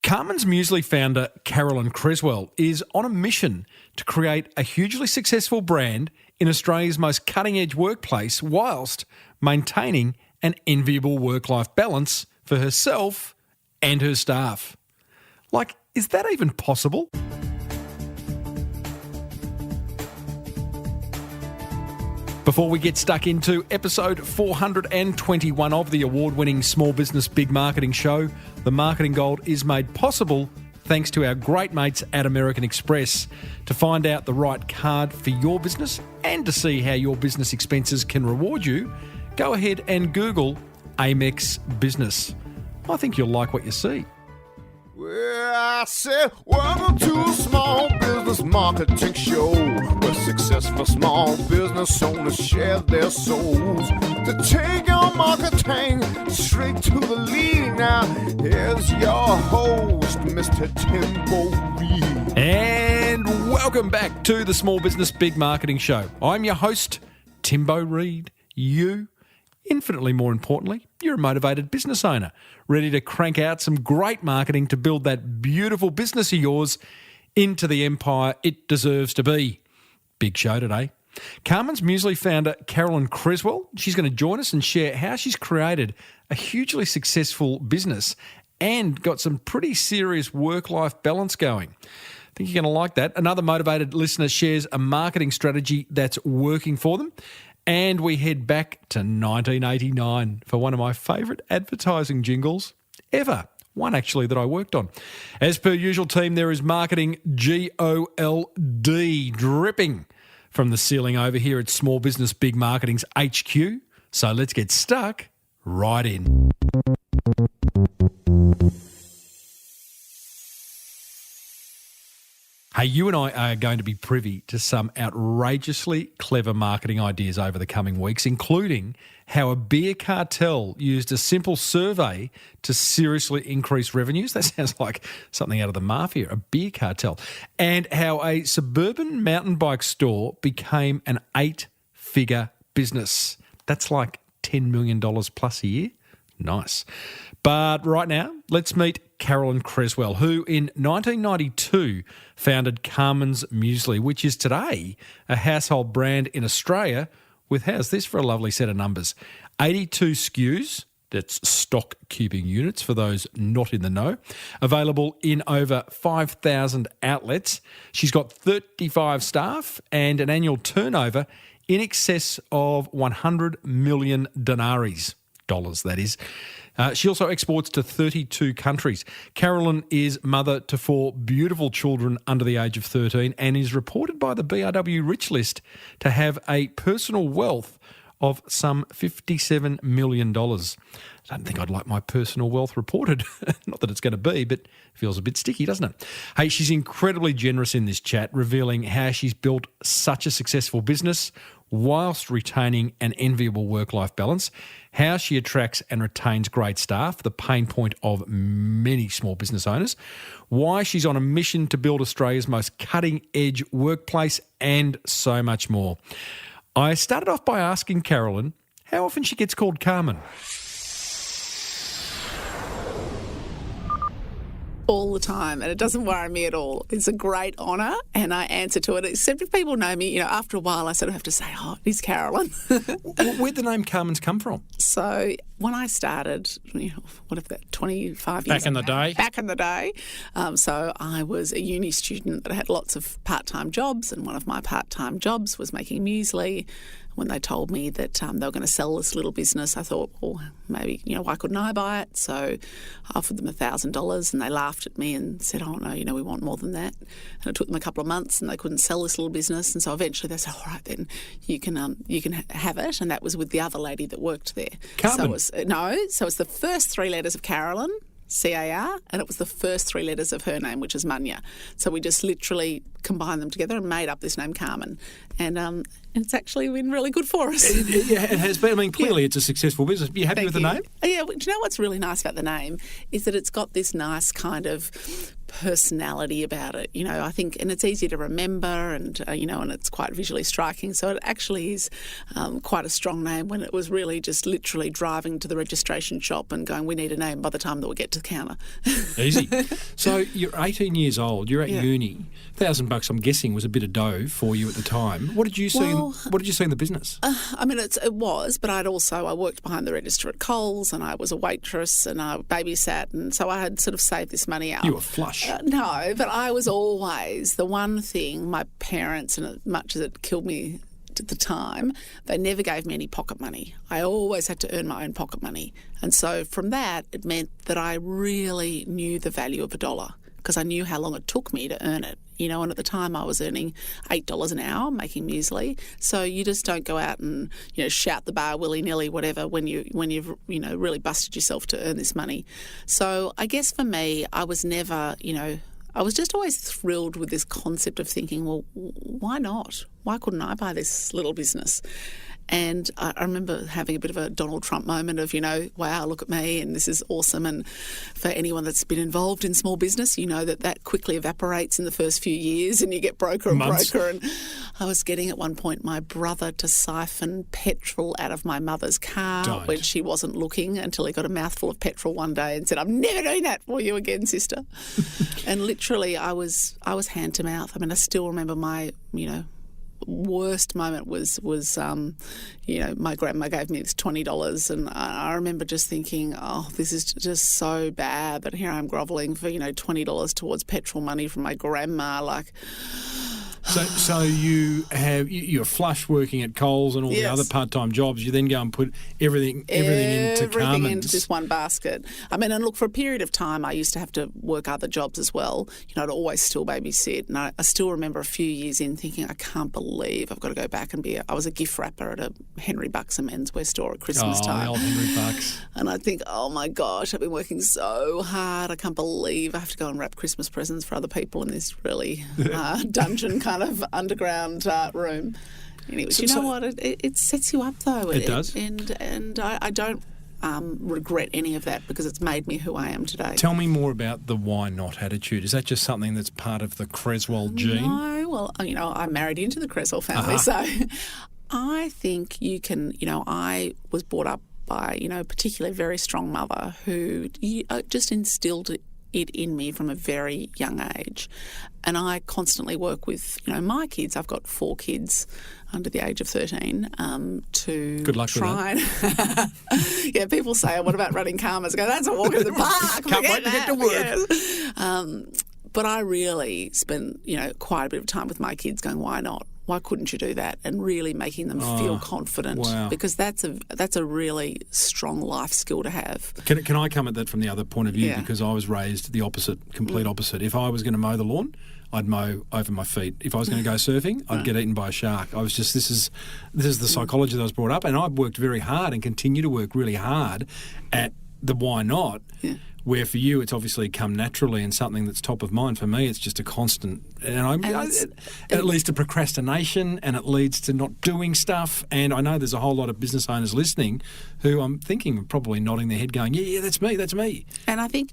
Carman's Muesli founder, Carolyn Creswell, is on a mission to create a hugely successful brand in Australia's most cutting-edge workplace whilst maintaining an enviable work-life balance for herself and her staff. Like, is that even possible? Before we get stuck into episode 421 of the award-winning Small Business Big Marketing Show, the Marketing Gold is made possible thanks to our great mates at American Express. To find out the right card for your business and to see how your business expenses can reward you, go ahead and Google Amex Business. I think you'll like what you see. Well, I said, welcome to a small business marketing show where successful small business owners share their souls to take your marketing straight to the lead. Now, here's your host, Mr. Timbo Reid. And welcome back to the Small Business Big Marketing Show. I'm your host, Timbo Reid. You, infinitely more importantly, you're a motivated business owner, ready to crank out some great marketing to build that beautiful business of yours into the empire it deserves to be. Big show today. Carman's Muesli founder, Carolyn Creswell, she's going to join us and share how she's created a hugely successful business and got some pretty serious work-life balance going. I think you're going to like that. Another motivated listener shares a marketing strategy that's working for them. And we head back to 1989 for one of my favourite advertising jingles ever. One actually that I worked on. As per usual, team, there is marketing GOLD dripping from the ceiling over here at Small Business Big Marketing's HQ. So let's get stuck right in. Hey, you and I are going to be privy to some outrageously clever marketing ideas over the coming weeks, including how a beer cartel used a simple survey to seriously increase revenues. That sounds like something out of the mafia, a beer cartel. And how a suburban mountain bike store became an 8-figure business. That's like $10 million plus a year. Nice. But right now, let's meet Carolyn Creswell, who in 1992 founded Carman's Muesli, which is today a household brand in Australia with, how's this for a lovely set of numbers, 82 SKUs, that's stock keeping units for those not in the know, available in over 5,000 outlets. She's got 35 staff and an annual turnover in excess of 100 million denaries. Dollars, that is. She also exports to 32 countries. Carolyn is mother to 4 beautiful children under the age of 13 and is reported by the BRW Rich List to have a personal wealth of some $57 million. I don't think I'd like my personal wealth reported. Not that it's going to be, but it feels a bit sticky, doesn't it? Hey, she's incredibly generous in this chat, revealing how she's built such a successful business whilst retaining an enviable work-life balance, how she attracts and retains great staff, the pain point of many small business owners, why she's on a mission to build Australia's most cutting-edge workplace, and so much more. I started off by asking Carolyn how often she gets called Carman. All the time, and it doesn't worry me at all. It's a great honour, and I answer to it. Except if people know me, after a while I sort of have to say, oh, it is Carolyn. Where'd the name Carman's come from? So when I started, what if that, 25 years Back in the day? Back in the day. So I was a uni student that had lots of part-time jobs, and one of my part-time jobs was making muesli. When they told me that they were going to sell this little business, I thought, well, maybe, why couldn't I buy it? So I offered them $1,000 and they laughed at me and said, oh, no, we want more than that. And it took them a couple of months and they couldn't sell this little business. And so eventually they said, all right, then you can have it. And that was with the other lady that worked there. Carman? So it's the first 3 letters of Carolyn, C-A-R, and it was the first 3 letters of her name, which is Munya. So we just literally combined them together and made up this name Carman. And it's actually been really good for us. Yeah, it has been. I mean, clearly it's a successful business. Are you happy with the name? Yeah, do you know what's really nice about the name is that it's got this nice kind of personality about it. I think, and it's easy to remember, and and it's quite visually striking. So it actually is quite a strong name when it was really just literally driving to the registration shop and going, we need a name by the time that we get to the counter. Easy. So you're 18 years old. You're at uni. $1,000, I'm guessing, was a bit of dough for you at the time. What did you see? What did you see in the business? It was, but I worked behind the register at Coles, and I was a waitress, and I babysat, and so I had sort of saved this money up. You were flush. No, but I was always the one thing my parents, and as much as it killed me at the time, they never gave me any pocket money. I always had to earn my own pocket money. And so from that, it meant that I really knew the value of $1 because I knew how long it took me to earn it. And at the time I was earning $8 an hour making muesli. So you just don't go out and, shout the bar willy-nilly, whatever, when you've really busted yourself to earn this money. So I guess for me, I was never, I was just always thrilled with this concept of thinking, well, why not? Why couldn't I buy this little business? And I remember having a bit of a Donald Trump moment of, wow, look at me and this is awesome. And for anyone that's been involved in small business, that quickly evaporates in the first few years and you get broker and broker. And I was getting at one point my brother to siphon petrol out of my mother's car when she wasn't looking until he got a mouthful of petrol one day and said, I'm never doing that for you again, sister. And literally I was hand to mouth. I mean, I still remember my, worst moment was my grandma gave me this $20 and I remember just thinking, oh, this is just so bad that here I'm grovelling for $20 towards petrol money from my grandma. So you're flush working at Coles and all the other part-time jobs. You then go and put everything into Carman's. Into this one basket. I mean, and look, for a period of time, I used to have to work other jobs as well. I'd always still babysit, and I still remember a few years in thinking, I can't believe I've got to go back and I was a gift wrapper at a Henry Bucks and menswear store at Christmas time. Oh, the old Henry Bucks. And I think, oh my gosh, I've been working so hard. I can't believe I have to go and wrap Christmas presents for other people in this really dungeon kind of underground room. Anyway, what? It sets you up though. It does. And I don't regret any of that because it's made me who I am today. Tell me more about the why not attitude. Is that just something that's part of the Creswell gene? No, well, I married into the Creswell family, so I think you can, I was brought up by, a particularly very strong mother who just instilled it in me from a very young age. And I constantly work with, my kids. I've got 4 kids under the age of 13 to Good luck try with that. Yeah, people say, what about running Carman? I go, that's a walk in the park. Can't wait to get to work. Yes. But I really spend, quite a bit of time with my kids going, why not? Why couldn't you do that? And really making them feel confident, because that's a really strong life skill to have. Can I come at that from the other point of view? Yeah. Because I was raised the opposite, complete opposite. If I was going to mow the lawn, I'd mow over my feet. If I was going to go surfing, I'd get eaten by a shark. I was just this is the psychology that I was brought up, and I've worked very hard and continue to work really hard at the why not. Yeah. Where for you, it's obviously come naturally and something that's top of mind. For me, it's just a constant, it leads to procrastination and it leads to not doing stuff. And I know there's a whole lot of business owners listening who I'm thinking are probably nodding their head going, yeah, that's me. And I think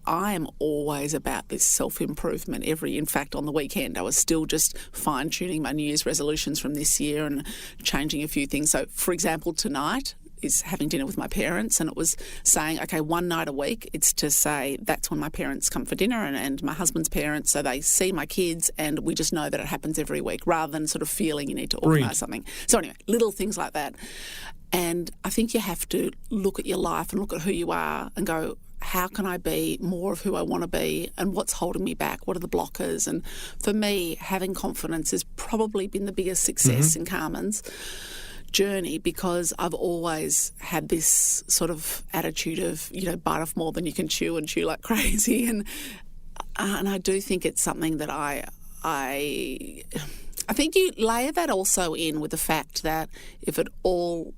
I am always about this self-improvement. In fact, on the weekend, I was still just fine-tuning my New Year's resolutions from this year and changing a few things. So, for example, tonight is having dinner with my parents, and it was saying, okay, one night a week, it's to say that's when my parents come for dinner and my husband's parents, so they see my kids and we just know that it happens every week rather than sort of feeling you need to organise something. So anyway, little things like that. And I think you have to look at your life and look at who you are and go, how can I be more of who I want to be and what's holding me back? What are the blockers? And for me, having confidence has probably been the biggest success in Carman's journey, because I've always had this sort of attitude of, bite off more than you can chew and chew like crazy. And I do think it's something that I think you layer that also in with the fact that if it all,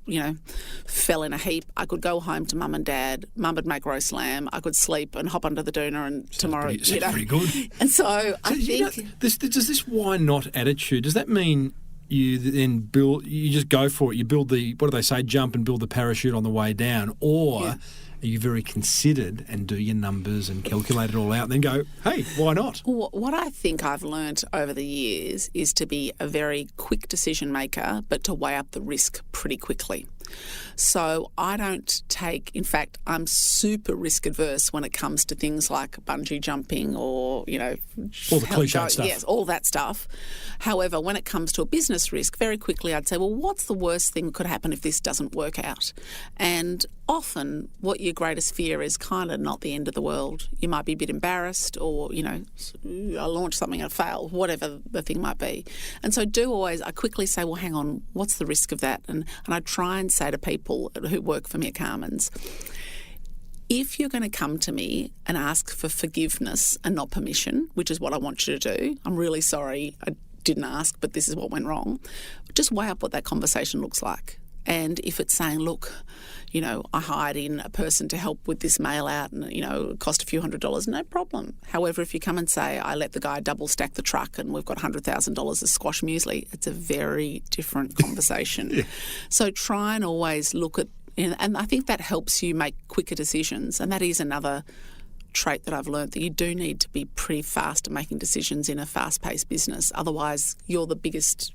fell in a heap, I could go home to mum and dad, mum would make roast lamb, I could sleep and hop under the doona and tomorrow, Sounds pretty good. And so I think... does this why not attitude, does that mean you then you just go for it, you build what do they say, jump and build the parachute on the way down, or Are you very considered and do your numbers and calculate it all out and then go, hey, why not? What I think I've learnt over the years is to be a very quick decision maker, but to weigh up the risk pretty quickly. So I don't take, in fact, I'm super risk adverse when it comes to things like bungee jumping or, you know, all the cliche stuff. Yes, all that stuff. However, when it comes to a business risk, very quickly I'd say, well, what's the worst thing that could happen if this doesn't work out? And often what your greatest fear is kind of not the end of the world. You might be a bit embarrassed or, you know, I launched something and it failed, whatever the thing might be. And so I quickly say, well, hang on, what's the risk of that? And I try and say to people who work for me at Carman's, if you're going to come to me and ask for forgiveness and not permission, which is what I want you to do, I'm really sorry I didn't ask, but this is what went wrong, just weigh up what that conversation looks like. And if it's saying, look, you know, I hired in a person to help with this mail out and, you know, it cost a few $100s, no problem. However, if you come and say, I let the guy double stack the truck and we've got $100,000 of squash muesli, it's a very different conversation. Yeah. So try and always look at, and I think that helps you make quicker decisions. And that is another trait that I've learned, that you do need to be pretty fast at making decisions in a fast-paced business. Otherwise, you're the biggest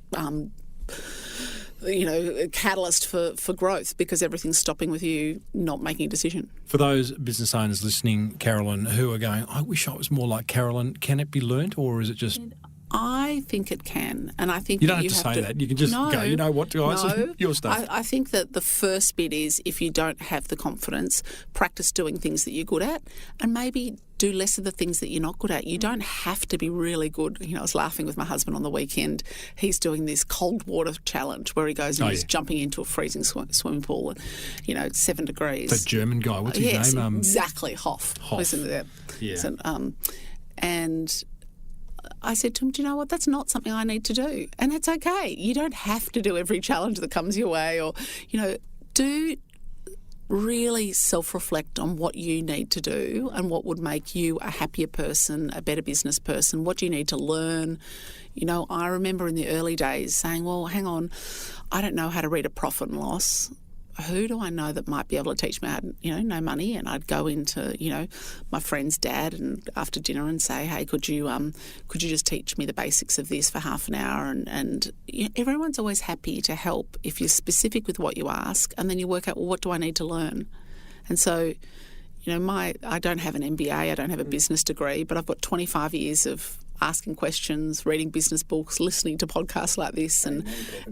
catalyst for growth because everything's stopping with you not making a decision. For those business owners listening, Carolyn, who are going, I wish I was more like Carolyn, can it be learnt or is it just... I think it can, and I think you don't have to say that. You can just go, you know what, guys, your stuff. I think that the first bit is if you don't have the confidence, practice doing things that you're good at, and maybe do less of the things that you're not good at. You don't have to be really good. You know, I was laughing with my husband on the weekend. He's doing this cold water challenge where he goes and he's jumping into a freezing swimming pool, at, you know, 7 degrees. That German guy, what's his name? Exactly, Hoff. Listen to that. Yeah. So, and I said to him, do you know what, that's not something I need to do. And it's okay. You don't have to do every challenge that comes your way or, you know, do really self-reflect on what you need to do and what would make you a happier person, a better business person. What do you need to learn? You know, I remember in the early days saying, well, hang on, I don't know how to read a profit and loss. Who do I know that might be able to teach me how to, you know, no money? And I'd go into, you know, my friend's dad and after dinner and say, hey, could you just teach me the basics of this for half an hour? And you know, everyone's always happy to help if you're specific with what you ask, and then you work out, well, what do I need to learn? And so, you know, I don't have an MBA, I don't have a business degree, but I've got 25 years of asking questions, reading business books, listening to podcasts like this. And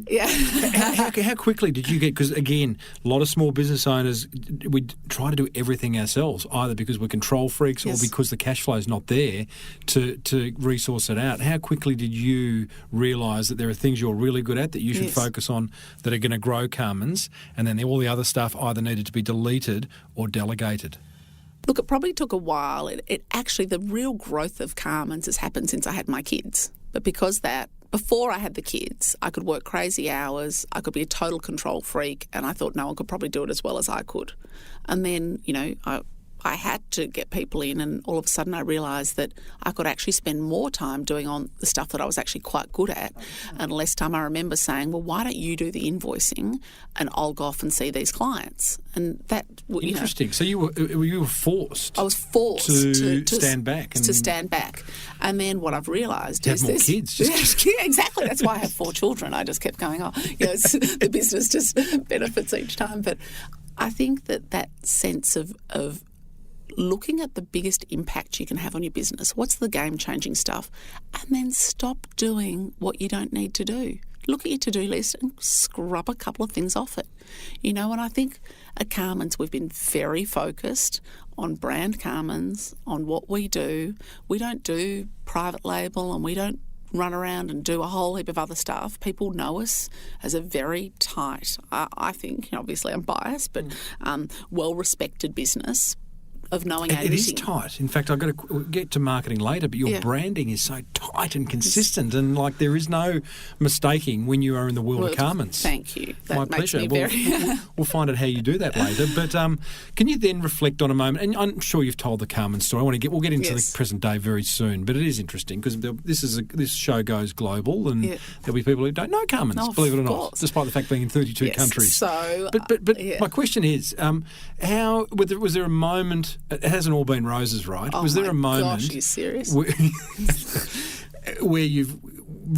yeah. How quickly did you get, because again, a lot of small business owners, we try to do everything ourselves, either because we're control freaks or because the cash flow is not there to resource it out. How quickly did you realise that there are things you're really good at that you should focus on that are going to grow Carman's, and then all the other stuff either needed to be deleted or delegated? Look, it probably took a while. It actually, the real growth of Carman's has happened since I had my kids. But because before I had the kids, I could work crazy hours, I could be a total control freak, and I thought no one could probably do it as well as I could. And then, you know, I had to get people in, and all of a sudden I realised that I could actually spend more time doing on the stuff that I was actually quite good at, and less time. I remember saying, well, why don't you do the invoicing and I'll go off and see these clients? And that, interesting. You know, so you were forced. I was forced to stand back. To stand back. And then what I've realised is have more kids. Yeah, exactly. That's why I have 4 children. I just kept going, the business just benefits each time. But I think that sense of looking at the biggest impact you can have on your business, what's the game-changing stuff, and then stop doing what you don't need to do. Look at your to-do list and scrub a couple of things off it. You know, and I think at Carman's we've been very focused on brand Carman's, on what we do. We don't do private label and we don't run around and do a whole heap of other stuff. People know us as a very tight, I think, obviously I'm biased, but well-respected business. of knowing It is everything. tight. In fact, I've got to get to marketing later, but your branding is so tight and consistent, and like there is no mistaking when you are in the world of Carman's. Thank you. That My makes pleasure. me very... We'll find out how you do that later. But can you then reflect on a moment? And I'm sure you've told the Carman story. We'll get into the present day very soon. But it is interesting because this show goes global, and there'll be people who don't know Carman's, believe it or not, despite the fact being in 32 countries. So, but my question is, was there a moment? It hasn't all been roses, right? Oh was there my a moment? Gosh, are you serious? Where you've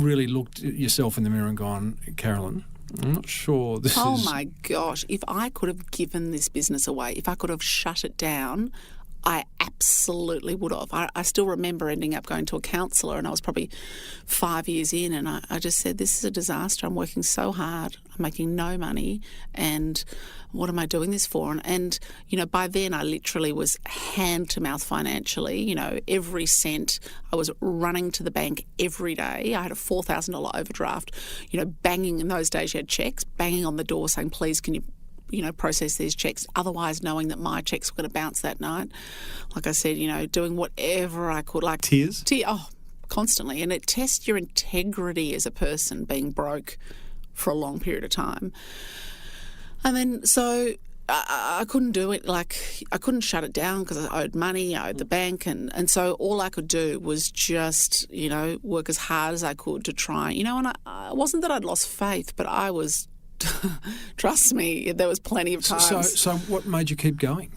really looked at yourself in the mirror and gone, Carolyn, I'm not sure this is... Oh my gosh, if I could have given this business away, if I could have shut it down, I absolutely would have. I still remember ending up going to a counsellor, and I was probably 5 years in, and I just said, this is a disaster. I'm working so hard. I'm making no money, and what am I doing this for? And by then I literally was hand to mouth financially. Every cent. I was running to the bank every day. I had a $4,000 overdraft. Banging, in those days you had checks, banging on the door saying, please, can you process these checks, otherwise knowing that my checks were going to bounce that night. Like I said, doing whatever I could. Like Tears? Constantly. And it tests your integrity as a person, being broke for a long period of time. And then, so I couldn't do it. Like, I couldn't shut it down because I owed money, I owed the bank. And so all I could do was just, work as hard as I could to try. And it wasn't that I'd lost faith, but I was... Trust me, there was plenty of times. So what made you keep going?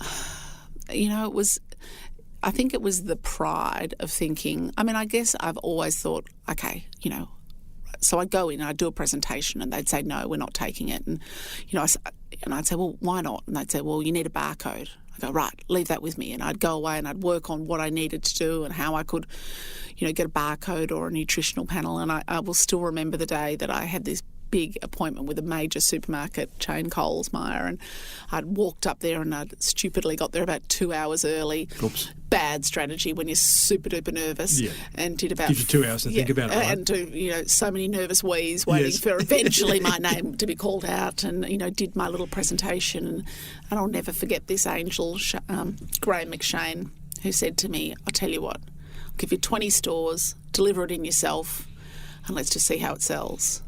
I think it was the pride of thinking, I guess I've always thought, okay, so I'd go in and I'd do a presentation and they'd say, no, we're not taking it. And, I'd say, well, why not? And they'd say, well, you need a barcode. I go, right, leave that with me. And I'd go away and I'd work on what I needed to do and how I could, get a barcode or a nutritional panel. And I will still remember the day that I had this big appointment with a major supermarket chain, Coles, Myer, and I'd walked up there and I'd stupidly got there about 2 hours early. Oops. Bad strategy when you're super duper nervous. Yeah. And did about... Gives you 2 hours to think about it, right? And do, so many nervous wheeze waiting for eventually my name to be called out, and, did my little presentation. And I'll never forget this angel, Graham McShane, who said to me, I'll tell you what, I'll give you 20 stores, deliver it in yourself, and let's just see how it sells.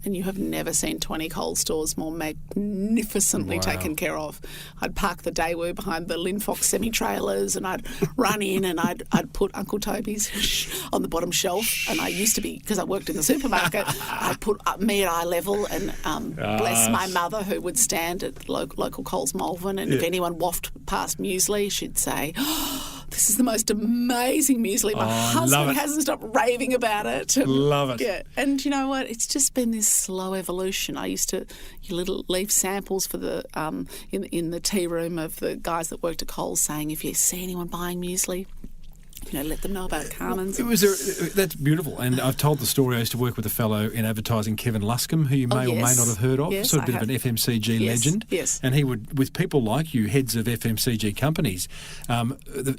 And you have never seen 20 Coles stores more magnificently taken care of. I'd park the Daewoo behind the Linfox semi-trailers, and I'd run in and I'd put Uncle Toby's on the bottom shelf. And I used to be, because I worked in the supermarket, I'd put me at eye level and bless my mother, who would stand at local Coles Malvern. And if anyone wafted past Muesli, she'd say, this is the most amazing muesli. My husband hasn't stopped raving about it. Love it. Yeah. And you know what? It's just been this slow evolution. I used to leave samples for the in the tea room of the guys that worked at Coles, saying, if you see anyone buying muesli, let them know about Carman's. That's beautiful. And I've told the story. I used to work with a fellow in advertising, Kevin Luscombe, who you may or may not have heard of. Yes, sort of a bit of an FMCG legend. Yes. And he would, with people like you, heads of FMCG companies,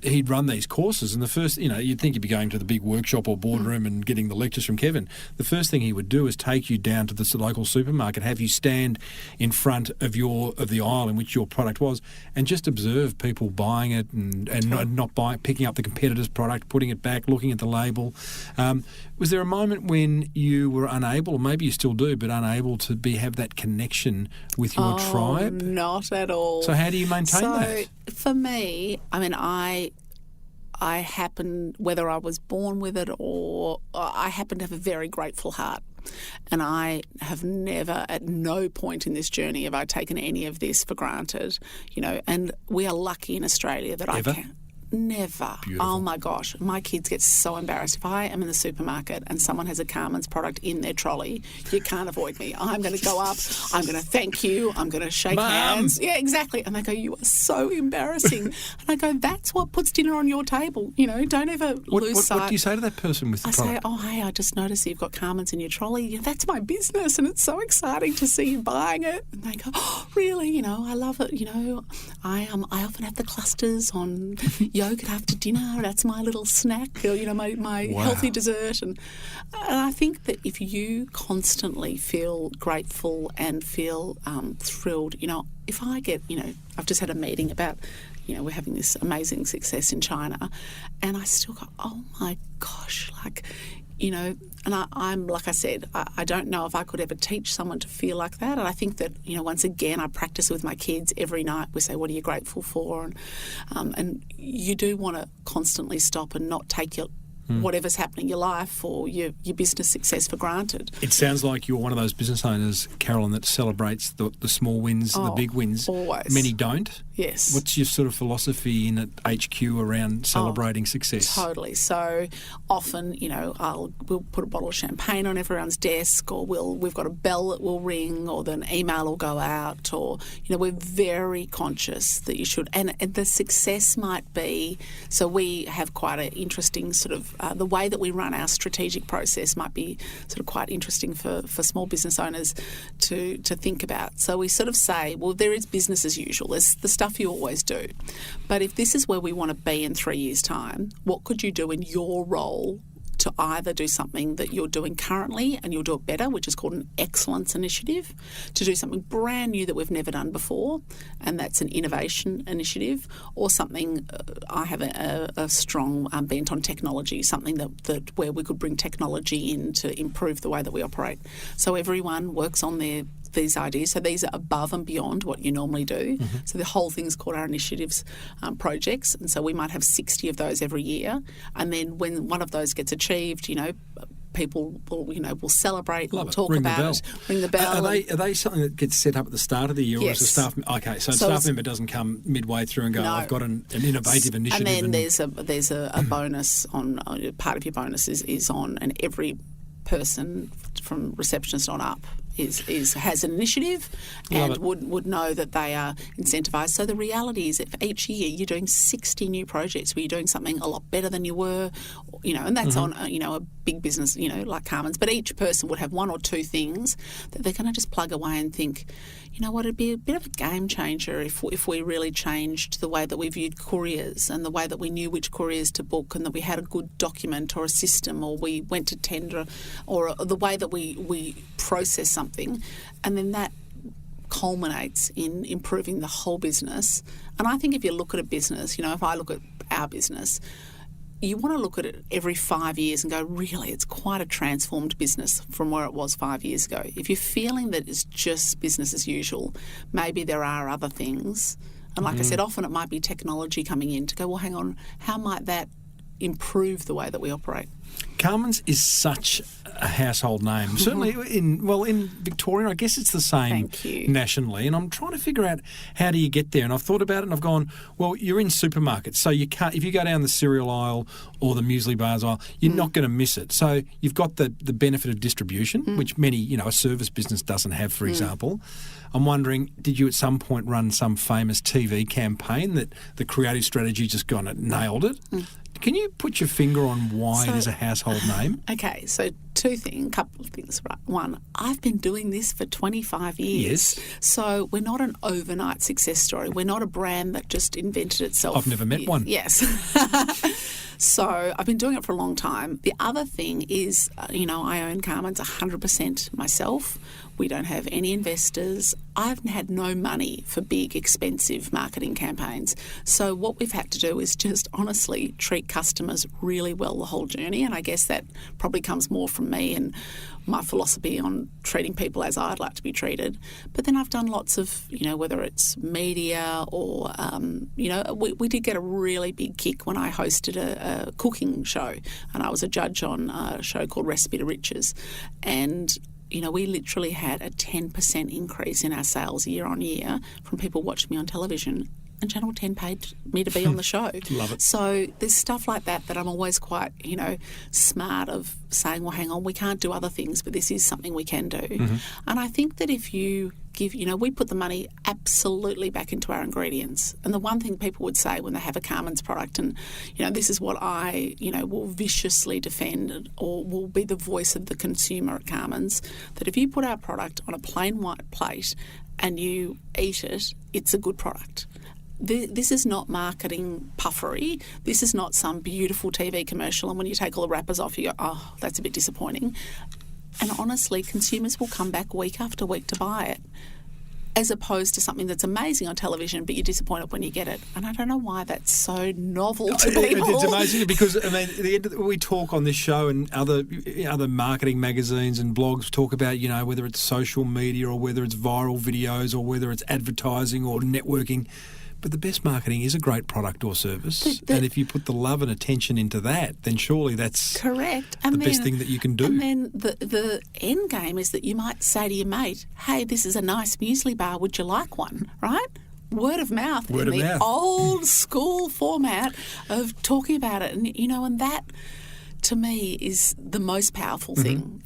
he'd run these courses. And the first, you'd think you'd be going to the big workshop or boardroom and getting the lectures from Kevin. The first thing he would do is take you down to the local supermarket, have you stand in front of the aisle in which your product was, and just observe people buying it and not buying, picking up the competitor's product, putting it back, looking at the label. Was there a moment when you were unable, or maybe you still do, but unable to have that connection with your tribe? Not at all. So how do you maintain that? For me, I happen, whether I was born with it or I happen to have a very grateful heart. And I have never, at no point in this journey, have I taken any of this for granted. And we are lucky in Australia that Ever? I can. Never. Beautiful. Oh my gosh. My kids get so embarrassed. If I am in the supermarket and someone has a Carman's product in their trolley, you can't avoid me. I'm going to go up. I'm going to thank you. I'm going to shake hands. Yeah, exactly. And they go, you are so embarrassing. And I go, that's what puts dinner on your table. Don't ever lose sight. What do you say to that person with the product? I say, hey, I just noticed you've got Carman's in your trolley. That's my business, and it's so exciting to see you buying it. And they go, oh, really? I love it. I often have the clusters on yogurt after dinner. That's my little snack, my healthy dessert. And I think that if you constantly feel grateful and feel thrilled, if I get, I've just had a meeting about we're having this amazing success in China, and I still go, oh my gosh, and I'm like I said, I don't know if I could ever teach someone to feel like that. And I think that, once again, I practice with my kids every night. We say, what are you grateful for? And you do want to constantly stop and not take whatever's happening in your life or your business success for granted. It sounds like you're one of those business owners, Carolyn, that celebrates the small wins, the big wins. Always. Many don't. Yes. What's your sort of philosophy in at HQ around celebrating success? Totally. So often, we'll put a bottle of champagne on everyone's desk, or we've got a bell that will ring, or then an email will go out, or we're very conscious that you should. And the success might be, so we have quite an interesting sort of the way that we run our strategic process might be sort of quite interesting for small business owners to think about. So we sort of say, well, there is business as usual. There's the stuff you always do. But if this is where we want to be in 3 years' time, what could you do in your role to either do something that you're doing currently and you'll do it better, which is called an excellence initiative, to do something brand new that we've never done before, and that's an innovation initiative, or something, I have a strong bent on technology, something that where we could bring technology in to improve the way that we operate. So everyone works on these ideas. So these are above and beyond what you normally do. Mm-hmm. So the whole thing's called our initiatives projects. And so we might have 60 of those every year. And then when one of those gets achieved, people will celebrate, we'll talk about it, ring the bell. Are they something that gets set up at the start of the year? Yes. Or is a staff? Okay, so a staff member doesn't come midway through and go, I've got an innovative initiative. And then there's a bonus on part of your bonus is on, and every person from receptionist on up has an initiative and would know that they are incentivised. So the reality is that for each year you're doing 60 new projects where you're doing something a lot better than you were, and that's on a big business, like Carman's. But each person would have one or two things that they're going to just plug away and think, it'd be a bit of a game changer if we really changed the way that we viewed couriers and the way that we knew which couriers to book, and that we had a good document or a system, or we went to tender, or the way that we process something, and then that culminates in improving the whole business. And I think if you look at a business, if I look at our business, you want to look at it every 5 years and go, really, it's quite a transformed business from where it was 5 years ago. If you're feeling that it's just business as usual, maybe there are other things. And like I said, often it might be technology coming in to go, well, hang on, how might that improve the way that we operate? Carman's is such a household name. Certainly in Victoria, I guess it's the same nationally. And I'm trying to figure out, how do you get there? And I've thought about it and I've gone, well, you're in supermarkets, so you can't, if you go down the cereal aisle or the muesli bars aisle, you're not going to miss it. So you've got the benefit of distribution, which many, a service business doesn't have, for example. I'm wondering, did you at some point run some famous TV campaign that the creative strategy just nailed it? Can you put your finger on why it is a household name? Okay, so couple of things. Right. One, I've been doing this for 25 years. Yes. So we're not an overnight success story. We're not a brand that just invented itself. I've never met one. Yes. So I've been doing it for a long time. The other thing is, I own Carman's 100% myself. We don't have any investors. I've had no money for big, expensive marketing campaigns. So what we've had to do is just honestly treat customers really well the whole journey. And I guess that probably comes more from me and my philosophy on treating people as I'd like to be treated. But then I've done lots of, whether it's media or, we did get a really big kick when I hosted a cooking show, and I was a judge on a show called Recipe to Riches. And we literally had a 10% increase in our sales year on year from people watching me on television. And Channel 10 paid me to be on the show. Love it. So there's stuff like that I'm always quite, smart of saying, well, hang on, we can't do other things, but this is something we can do. Mm-hmm. And I think that if you give, we put the money absolutely back into our ingredients. And the one thing people would say when they have a Carman's product, and, this is what I, will viciously defend or will be the voice of the consumer at Carman's, that if you put our product on a plain white plate and you eat it, it's a good product. This is not marketing puffery. This is not some beautiful TV commercial, and when you take all the wrappers off, you go, oh, that's a bit disappointing. And honestly, consumers will come back week after week to buy it. as opposed to something that's amazing on television, but you're disappointed when you get it. And I don't know why that's so novel to people. It's amazing because, I mean, at the end we talk on this show and other marketing magazines and blogs talk about, you know, whether it's social media or whether it's viral videos or whether it's advertising or networking. But the best marketing is a great product or service. And if you put the love and attention into that, then surely that's correct. The best thing that you can do. And then the end game is that you might say to your mate, hey, this is a nice muesli bar, would you like one, right? Word of mouth in the old school format of talking about it. And, you know, and that to me is the most powerful thing,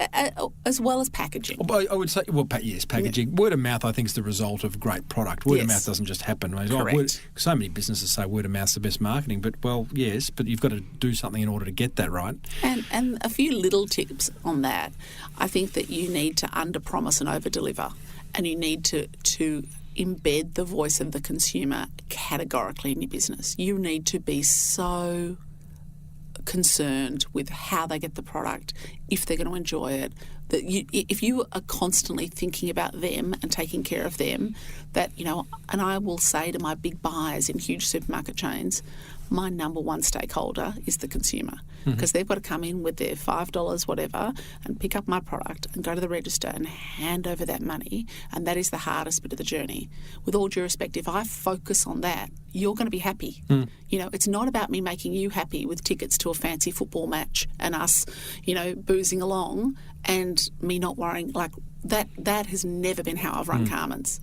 as well as packaging. I would say, yes, packaging. Word of mouth, I think, is the result of great product. Word of mouth doesn't just happen. Correct. So many businesses say word of mouth's the best marketing, but, well, yes, but you've got to do something in order to get that right. And a few little tips on that. I think that you need to under-promise and over-deliver, and you need to embed the voice of the consumer categorically in your business. You need to be so concerned with how they get the product, if they're going to enjoy it, that if you are constantly thinking about them and taking care of them, that, you know, and I will say to my big buyers in huge supermarket chains, my number one stakeholder is the consumer, because they've got to come in with their $5 whatever and pick up my product and go to the register and hand over that money, and that is the hardest bit of the journey. With all due respect, if I focus on that, you're going to be happy. You know, it's not about me making you happy with tickets to a fancy football match and us, you know, boozing along and me not worrying. Like that has never been how I've run Carman's.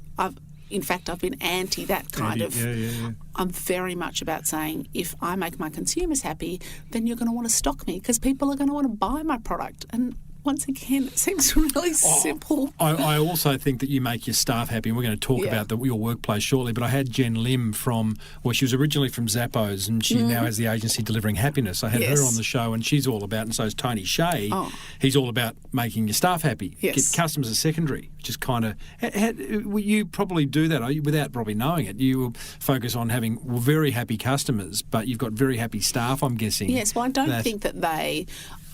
In fact, I've been anti that kind of. Yeah. I'm very much about saying, if I make my consumers happy, then you're going to want to stock me, because people are going to want to buy my product. And once again, it seems really simple. I also think that you make your staff happy, and we're going to talk about your workplace shortly, but I had Jen Lim she was originally from Zappos, and she now has the agency Delivering Happiness. I had her on the show, and she's all about, and so is Tony Shea, he's all about making your staff happy. Yes. Get customers are secondary, which is kind of, you probably do that without probably knowing it. You will focus on having very happy customers, but you've got very happy staff, I'm guessing. Yes, well, I don't think that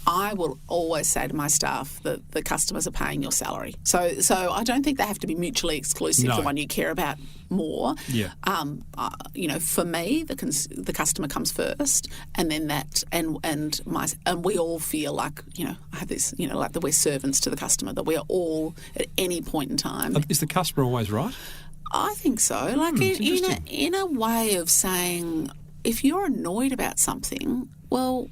I will always say to my staff that the customers are paying your salary. So I don't think they have to be mutually exclusive. No. The one you care about more. Yeah. You know, for me, the customer comes first, and then that, and we all feel like, you know, I have this, you know, like that we're servants to the customer, that we are all at any point in time. Is the customer always right? I think so. Like in a way of saying, if you're annoyed about something, well,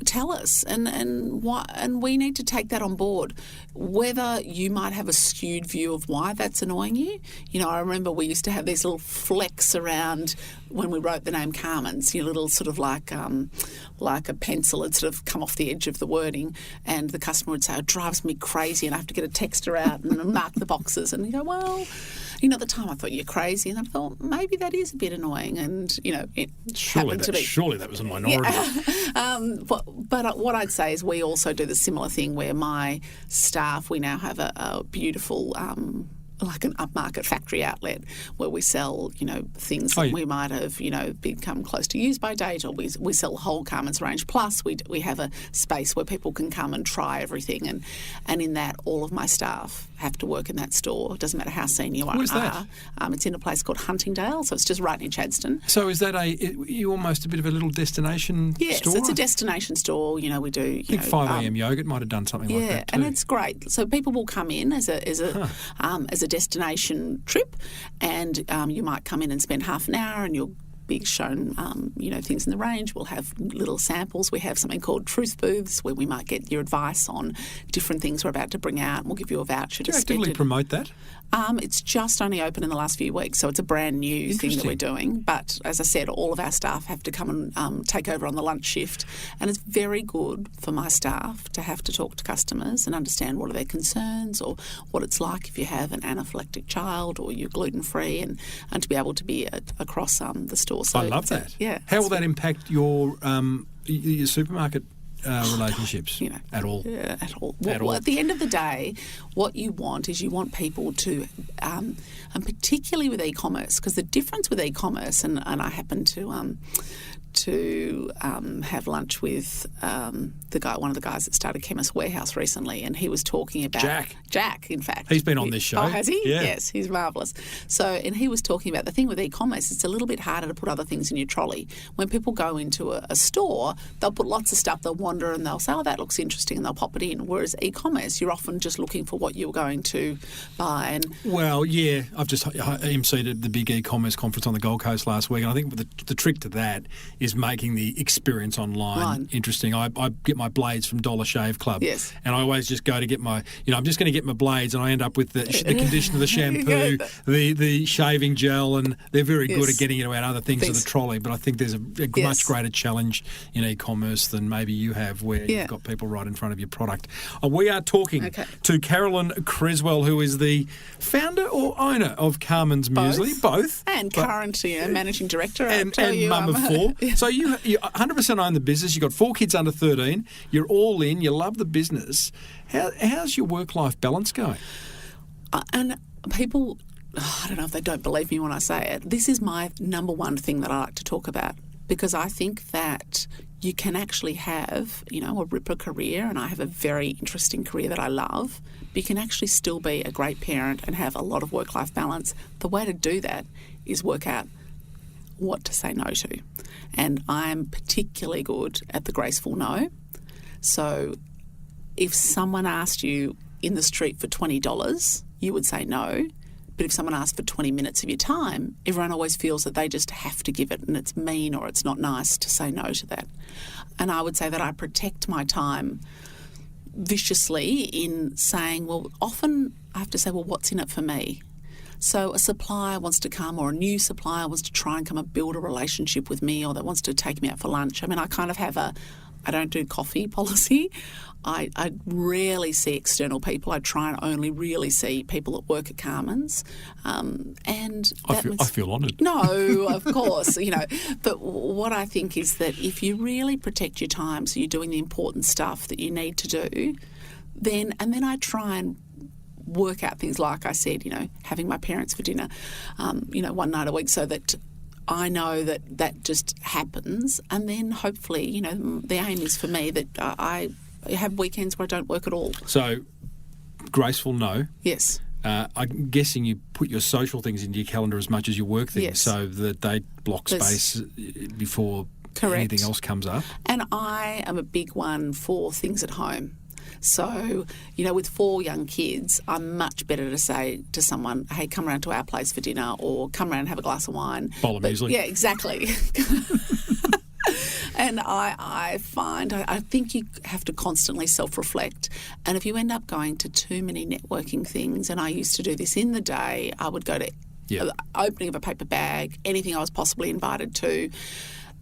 tell us, and we need to take that on board. Whether you might have a skewed view of why that's annoying you. You know, I remember we used to have these little flecks around when we wrote the name Carman's, you know, little sort of like a pencil had sort of come off the edge of the wording, and the customer would say, it drives me crazy, and I have to get a texter out and mark the boxes. And you go, well, you know, at the time I thought you're crazy, and I thought maybe that is a bit annoying, and, you know, it happened to be. Surely that was a minority. Yeah. But what I'd say is we also do the similar thing where my staff, we now have a beautiful like an upmarket factory outlet where we sell, you know, things that we might have, you know, become close to use by date, or we sell whole Carman's range. Plus, we have a space where people can come and try everything, and in that, all of my staff have to work in that store. It doesn't matter how senior you are. Where's that? It's in a place called Huntingdale, so it's just right near Chadstone. So is that you almost a bit of a little destination store? Yes, it's a destination store. You know, we do. I think 5am Yogurt might have done something like that too. And it's great. So people will come in as a destination trip, and you might come in and spend half an hour, and you'll be shown, you know, things in the range. We'll have little samples. We have something called truth booths where we might get your advice on different things we're about to bring out, and we'll give you a voucher to spend. Do you actively promote that? It's just only open in the last few weeks, so it's a brand new thing that we're doing. But as I said, all of our staff have to come and take over on the lunch shift, and it's very good for my staff to have to talk to customers and understand what are their concerns, or what it's like if you have an anaphylactic child or you're gluten-free, and to be able to be across the store. So I love that. Yeah. How will that impact your supermarket relationships? You know, at all? Yeah, at all. Well, at the end of the day, what you want is you want people to, and particularly with e-commerce, because the difference with e-commerce, and I happen to to have lunch with one of the guys that started Chemist Warehouse recently, and he was talking about Jack, in fact. He's been on this show. Oh, has he? Yeah. Yes, he's marvellous. So, and he was talking about the thing with e-commerce, it's a little bit harder to put other things in your trolley. When people go into a store, they'll put lots of stuff, they'll wander and they'll say, oh, that looks interesting, and they'll pop it in. Whereas e-commerce, you're often just looking for what you're going to buy. And well, yeah, I've just emceed at the big e-commerce conference on the Gold Coast last week, and I think the trick to that is making the experience online interesting. I get my blades from Dollar Shave Club, yes, and I always just go to get my, I'm just going to get my blades, and I end up with the conditioner, the shampoo, the shaving gel, and they're very good at getting into other things of the trolley. But I think there's a much greater challenge in e-commerce than maybe you have, where you've got people right in front of your product. We are talking to Carolyn Creswell, who is the founder or owner of Carman's Muesli, both, and current managing director, and mum of four. So you 100% own the business. You've got 4 kids under 13. You're all in. You love the business. How's your work-life balance going? And people, I don't know if they don't believe me when I say it, this is my number one thing that I like to talk about, because I think that you can actually have, a ripper career, and I have a very interesting career that I love, but you can actually still be a great parent and have a lot of work-life balance. The way to do that is work out what to say no to. And I'm particularly good at the graceful no. So if someone asked you in the street for $20, you would say no. But if someone asked for 20 minutes of your time, everyone always feels that they just have to give it, and it's mean or it's not nice to say no to that. And I would say that I protect my time viciously in saying, well, often I have to say, well, what's in it for me? So a supplier wants to come, or a new supplier wants to try and come and build a relationship with me, or that wants to take me out for lunch. I mean, I kind of have I don't do coffee policy. I rarely see external people. I try and only really see people that work at Carman's. And I feel honoured. No, of course, But what I think is that if you really protect your time, so you're doing the important stuff that you need to do, then I try and work out things like I said, having my parents for dinner, one night a week, so that I know that just happens. And then hopefully, the aim is for me that I have weekends where I don't work at all. So, graceful no. Yes. I'm guessing you put your social things into your calendar as much as your work things, so that they block space before anything else comes up. And I am a big one for things at home. So, with 4 young kids, I'm much better to say to someone, hey, come around to our place for dinner, or come around and have a glass of wine. Bowl of muesli. Yeah, exactly. And I find, I think you have to constantly self-reflect. And if you end up going to too many networking things, and I used to do this in the day, I would go to the opening of a paper bag, anything I was possibly invited to.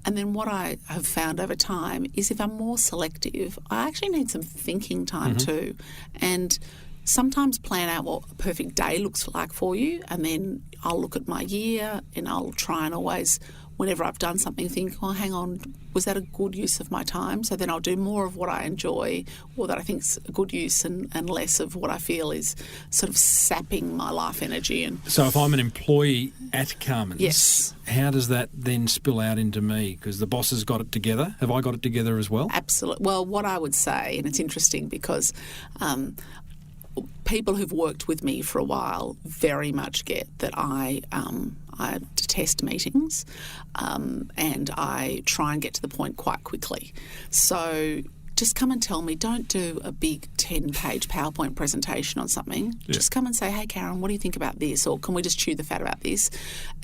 And then what I have found over time is if I'm more selective, I actually need some thinking time too. And sometimes plan out what a perfect day looks like for you, and then I'll look at my year and I'll try and always, whenever I've done something, think, oh, hang on, was that a good use of my time? So then I'll do more of what I enjoy, or that I think's a good use, and less of what I feel is sort of sapping my life energy. And so if I'm an employee at Carman's, yes, how does that then spill out into me? Because the boss has got it together. Have I got it together as well? Absolutely. Well, what I would say, and it's interesting because people who've worked with me for a while very much get that I detest meetings, and I try and get to the point quite quickly. So just come and tell me. Don't do a big 10-page PowerPoint presentation on something. Yeah. Just come and say, hey, Karen, what do you think about this? Or can we just chew the fat about this?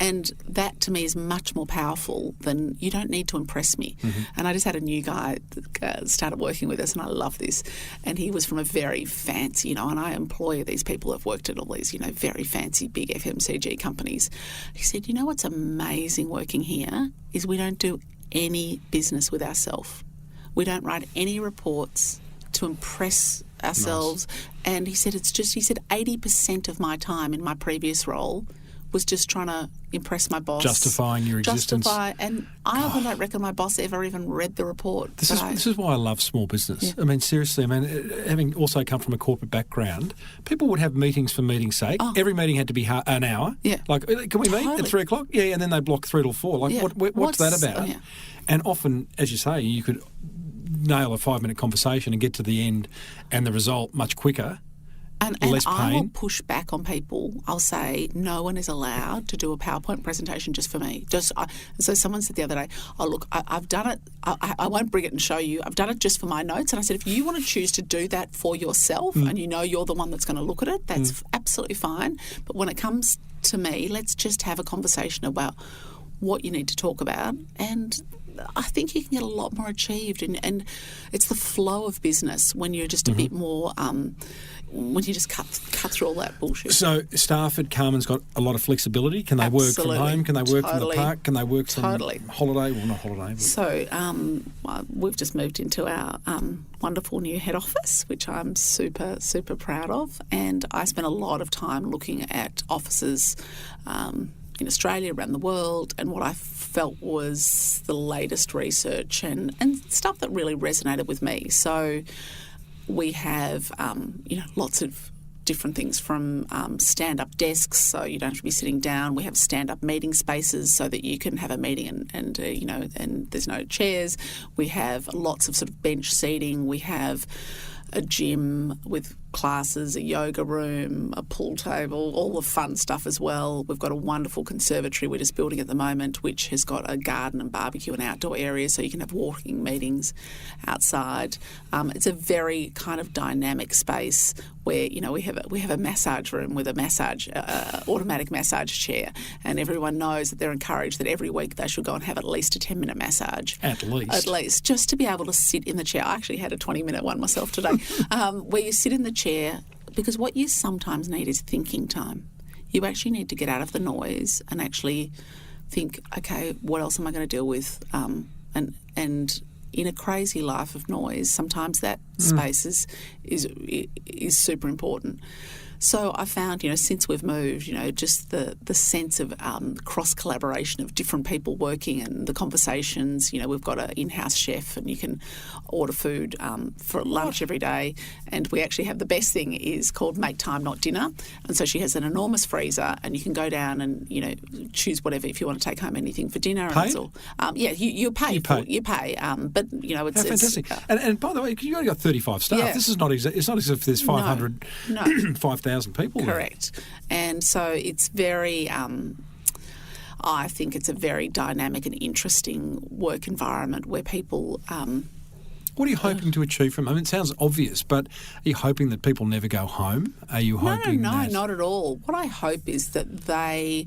And that, to me, is much more powerful than you don't need to impress me. Mm-hmm. And I just had a new guy that started working with us, and I love this. And he was from a very fancy, and I employ these people who have worked at all these, very fancy big FMCG companies. He said, what's amazing working here is we don't do any business with ourselves. We don't write any reports to impress ourselves. Nice. And he said, 80% of my time in my previous role was just trying to impress my boss. Justifying your existence. And I often don't reckon my boss ever even read the report. This is why I love small business. Yeah. I mean, seriously, having also come from a corporate background, people would have meetings for meeting's sake. Oh. Every meeting had to be an hour. Yeah. Like, can we meet at 3 o'clock? Yeah, and then they block 3 till 4. Like, what's that about? Oh, yeah. And often, as you say, you could nail a 5-minute conversation and get to the end and the result much quicker. And I will push back on people. I'll say no one is allowed to do a PowerPoint presentation just for me. So someone said the other day, "Oh look, I've done it. I won't bring it and show you. I've done it just for my notes." And I said, if you want to choose to do that for yourself, and you know you're the one that's going to look at it, that's absolutely fine. But when it comes to me, let's just have a conversation about what you need to talk about, and I think you can get a lot more achieved. And it's the flow of business when you're just a bit more. When you just cut through all that bullshit. So staff at Carman's got a lot of flexibility. Can they work from home? Can they work from the park? Can they work from holiday? Well, not holiday. But... So we've just moved into our wonderful new head office, which I'm super, super proud of. And I spent a lot of time looking at offices in Australia, around the world, and what I felt was the latest research and stuff that really resonated with me. So we have, lots of different things from stand-up desks, so you don't have to be sitting down. We have stand-up meeting spaces so that you can have a meeting and there's no chairs. We have lots of sort of bench seating. We have a gym with classes, a yoga room, a pool table, all the fun stuff as well. We've got a wonderful conservatory we're just building at the moment, which has got a garden and barbecue and outdoor areas, so you can have walking meetings outside. It's a very kind of dynamic space where we have a massage room with a automatic massage chair, and everyone knows that they're encouraged that every week they should go and have at least a 10-minute massage. At least, just to be able to sit in the chair. I actually had a 20-minute one myself today, where you sit in the chair, because what you sometimes need is thinking time. You actually need to get out of the noise and actually think, okay, what else am I going to deal with? And in a crazy life of noise, sometimes that space is super important. So I found, since we've moved, just the sense of cross-collaboration of different people working and the conversations. We've got an in-house chef and you can order food for lunch every day. And we actually have the best thing is called Make Time Not Dinner. And so she has an enormous freezer and you can go down and, choose whatever if you want to take home anything for dinner. Pay? And it's all, you pay. You pay. But, it's... How fantastic. And by the way, you've only got 35 staff. Yeah. This is not it's not as if there's 500, 5,000 people. Correct. And so it's very, I think it's a very dynamic and interesting work environment where people... what are you hoping to achieve from it? I mean, it sounds obvious, but are you hoping that people never go home? Are you hoping No, not at all. What I hope is that I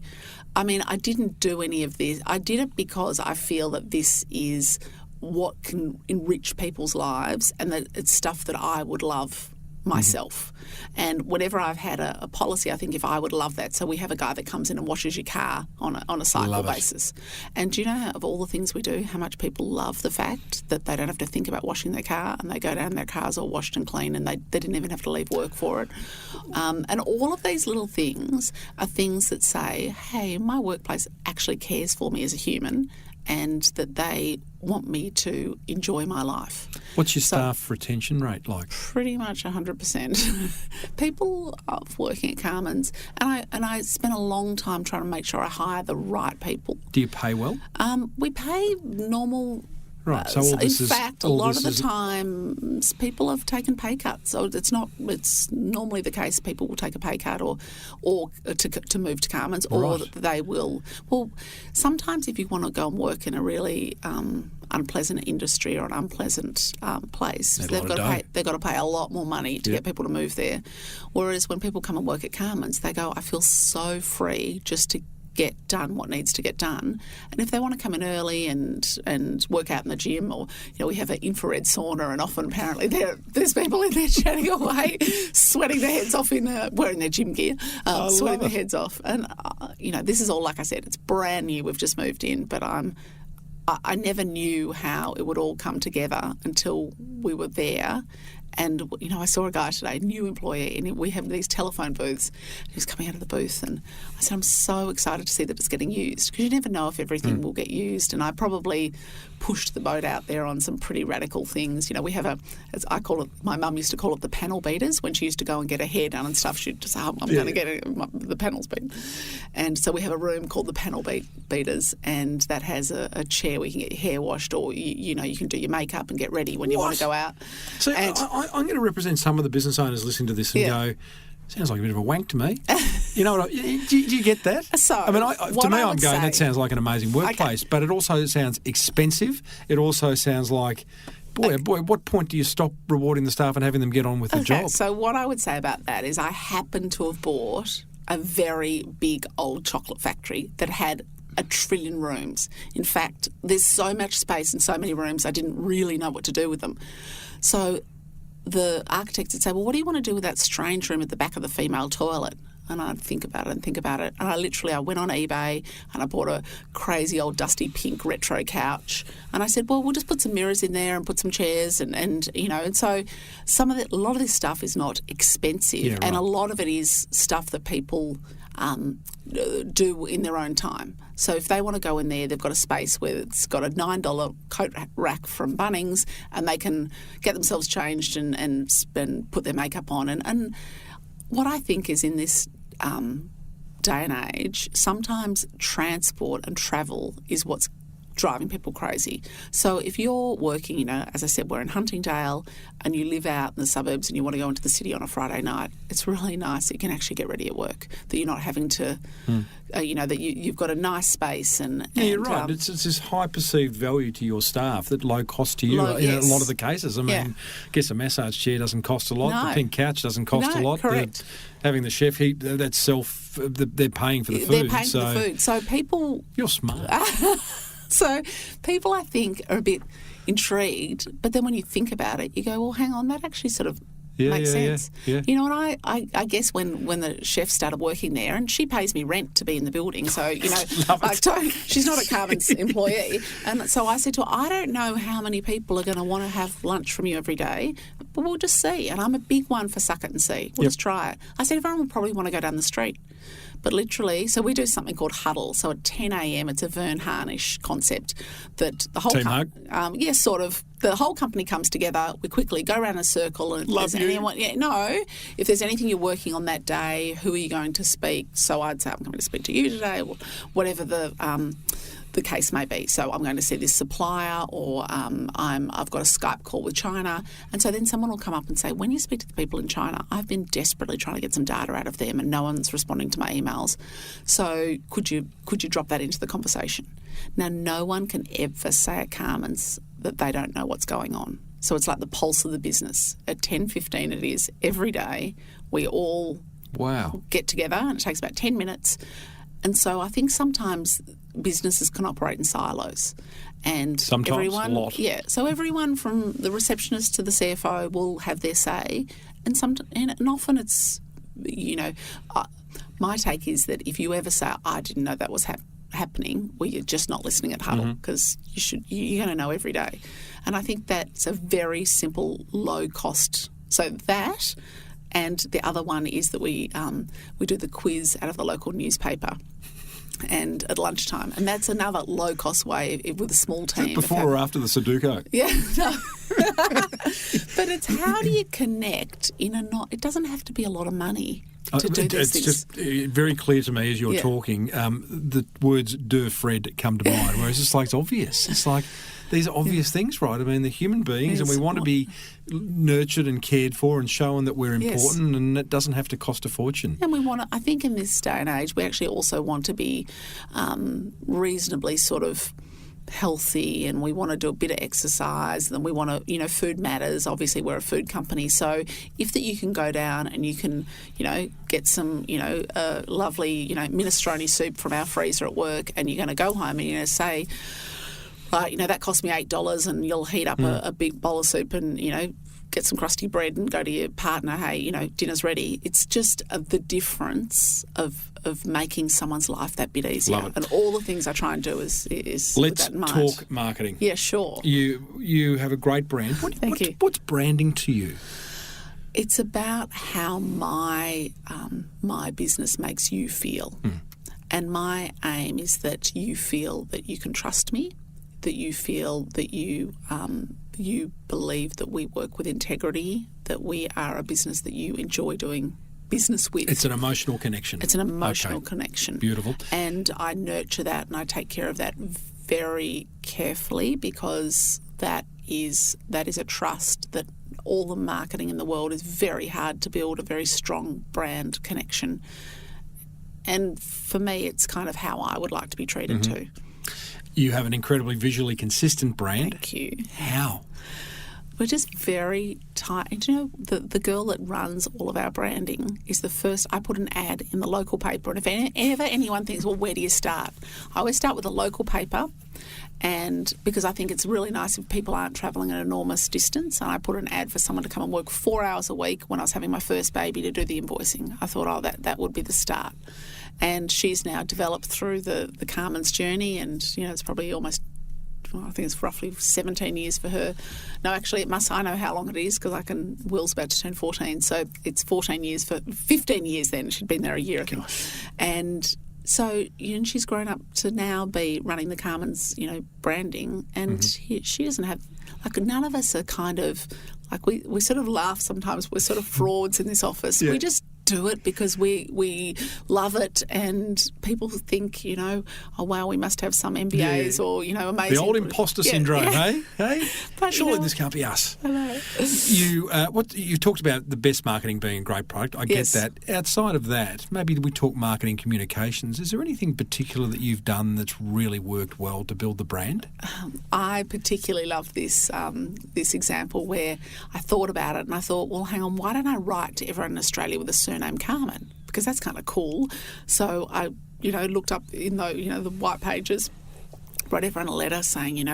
didn't do any of this. I did it because I feel that this is what can enrich people's lives and that it's stuff that I would love myself. And whenever I've had a policy, I think if I would love that. So we have a guy that comes in and washes your car on a cycle basis. And do you know, of all the things we do, how much people love the fact that they don't have to think about washing their car and they go down and their car's all washed and clean and they didn't even have to leave work for it. And all of these little things are things that say, hey, my workplace actually cares for me as a human and that they want me to enjoy my life. What's your staff retention rate like? Pretty much 100%. People are working at Carman's, and I spent a long time trying to make sure I hire the right people. Do you pay well? We pay normal. Right. So a lot of the time, people have taken pay cuts. So it's normally the case people will take a pay cut or to move to Carman's, or they will. Well, sometimes if you want to go and work in a really unpleasant industry or an unpleasant place, they've got to pay a lot more money to get people to move there. Whereas when people come and work at Carman's, they go, I feel so free just to get done what needs to get done. And if they want to come in early and work out in the gym, or we have an infrared sauna, and often apparently there's people in there chatting away, sweating their heads off wearing their gym gear, sweating their heads off. And this is all, like I said, it's brand new. We've just moved in, but I never knew how it would all come together until we were there. And, I saw a guy today, new employee, and we have these telephone booths. He was coming out of the booth, and I said, I'm so excited to see that it's getting used, because you never know if everything will get used. And I probably pushed the boat out there on some pretty radical things. We have as I call it, my mum used to call it the panel beaters. When she used to go and get her hair done and stuff, she'd just say, I'm going to get the panels beat. And so we have a room called the panel beaters, and that has a chair where you can get your hair washed, or, you can do your makeup and get ready when you want to go out. So I'm going to represent some of the business owners listening to this and go, sounds like a bit of a wank to me. You know what? Do you get that? So, I mean, I'm going, that sounds like an amazing workplace, but it also sounds expensive. It also sounds like, boy, at what point do you stop rewarding the staff and having them get on with the job? So what I would say about that is I happen to have bought a very big old chocolate factory that had 1 trillion rooms. In fact, there's so much space and so many rooms, I didn't really know what to do with them. So the architects would say, well, what do you want to do with that strange room at the back of the female toilet? And I'd think about it and think about it. And I went on eBay and I bought a crazy old dusty pink retro couch. And I said, well, we'll just put some mirrors in there and put some chairs and so a lot of this stuff is not expensive, and a lot of it is stuff that people do in their own time. So if they want to go in there, they've got a space where it's got a $9 coat rack from Bunnings, and they can get themselves changed and put their makeup on. And what I think is, in this day and age, sometimes transport and travel is what's driving people crazy. So if you're working, as I said, we're in Huntingdale, and you live out in the suburbs and you want to go into the city on a Friday night, it's really nice that you can actually get ready at work, that you're not having to, that you've got a nice space. And you're right. It's this high perceived value to your staff that low cost to you in a lot of the cases. I mean, I guess a massage chair doesn't cost a lot. No. The pink couch doesn't cost a lot. Correct. Having the chef heat, that's they're paying for the food. They're paying for the food. So people... You're smart. So people, I think, are a bit intrigued, but then when you think about it, you go, well, hang on, that actually sort of makes sense. Yeah. And I guess when the chef started working there, and she pays me rent to be in the building, so, she's not a Carman's employee. And so I said to her, I don't know how many people are going to want to have lunch from you every day, but we'll just see. And I'm a big one for suck it and see. We'll just try it. I said, everyone will probably want to go down the street. But literally, so we do something called huddle. So at 10 a.m, it's a Vern Harnish concept that the whole team hug. Sort of. The whole company comes together. We quickly go around a circle, and love you. If there's anything you're working on that day, who are you going to speak? So I'd say, I'm going to speak to you today, or whatever the case may be. So I'm going to see this supplier, or I've got a Skype call with China. And so then someone will come up and say, when you speak to the people in China, I've been desperately trying to get some data out of them and no one's responding to my emails. So could you drop that into the conversation? Now, no one can ever say at Carman's that they don't know what's going on. So it's like the pulse of the business. At 10:15 it is every day. We all get together, and it takes about 10 minutes. And so I think sometimes businesses can operate in silos, and sometimes everyone, a lot. So everyone from the receptionist to the CFO will have their say, and often it's, my take is that if you ever say, I didn't know that was happening, well, you're just not listening at huddle, because you're going to know every day. And I think that's a very simple, low cost. So that. And the other one is that we do the quiz out of the local newspaper, and at lunchtime, and that's another low cost way with a small team. Before or after the Sudoku? Yeah, no. But it's how do you connect it doesn't have to be a lot of money to do these things. It's just very clear to me as you're talking, the words "de Fred" come to mind, whereas it's like it's obvious. It's like these are obvious things, right? I mean, they're human beings, and we want to be nurtured and cared for and shown that we're important, and it doesn't have to cost a fortune. And we want to, I think in this day and age, we actually also want to be reasonably sort of healthy, and we want to do a bit of exercise, and we want to, food matters. Obviously, we're a food company, so if that you can go down and you can, get some, lovely, minestrone soup from our freezer at work, and you're going to go home and you're going to say, right, that cost me $8, and you'll heat up a big bowl of soup and, get some crusty bread and go to your partner, hey, dinner's ready. It's just the difference of making someone's life that bit easier. Love it. And all the things I try and do is Let's with that in mind. talk marketing. Yeah, sure. You have a great brand. Thank you. What's branding to you? It's about how my business makes you feel. And my aim is that you feel that you can trust me, that you feel that you believe that we work with integrity, that we are a business that you enjoy doing business with. It's an emotional connection. It's an emotional connection. Beautiful. And I nurture that and I take care of that very carefully, because that is a trust that all the marketing in the world is very hard to build a very strong brand connection. And for me, it's kind of how I would like to be treated too. You have an incredibly visually consistent brand. Thank you. How? We're just very tight. The girl that runs all of our branding is the first. I put an ad in the local paper, and if ever anyone thinks, well, where do you start? I always start with a local paper, and because I think it's really nice if people aren't travelling an enormous distance. And I put an ad for someone to come and work 4 hours a week when I was having my first baby to do the invoicing. I thought, that would be the start. And she's now developed through the Carman's journey, and it's probably almost, I think it's roughly 17 years for her. No, actually, I know how long it is because Will's about to turn 14, so it's 15 years then. She'd been there a year ago. And so, she's grown up to now be running the Carman's, branding, and she doesn't have, none of us are kind of, we sort of laugh sometimes, we're sort of frauds in this office. Yeah. We just do it because we love it, and people think, oh wow, we must have some MBAs or amazing. The old imposter syndrome, hey? But, surely this can't be us. I know. You talked about the best marketing being a great product. I get that. Outside of that, maybe we talk marketing communications. Is there anything particular that you've done that's really worked well to build the brand? I particularly love this example where I thought about it and I thought, well, hang on, why don't I write to everyone in Australia with a surname Carman? Because that's kind of cool. So I, looked up in the white pages, wrote everyone a letter saying,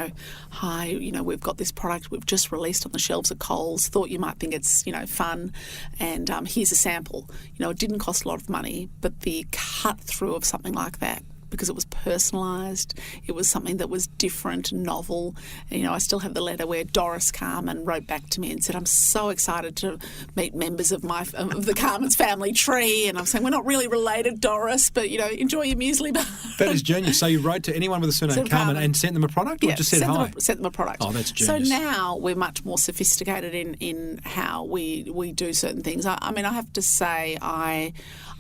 hi, we've got this product we've just released on the shelves at Coles. Thought you might think it's, fun, and here's a sample. It didn't cost a lot of money, but the cut through of something like that, because it was personalised, it was something that was different, novel. And, I still have the letter where Doris Carman wrote back to me and said, I'm so excited to meet members of the Carman's family tree. And I'm saying, we're not really related, Doris, but, enjoy your muesli bar. That is genius. So you wrote to anyone with a surname Carman and sent them a product, or just said hi? Sent them a product. Oh, that's genius. So now we're much more sophisticated in how we do certain things. I have to say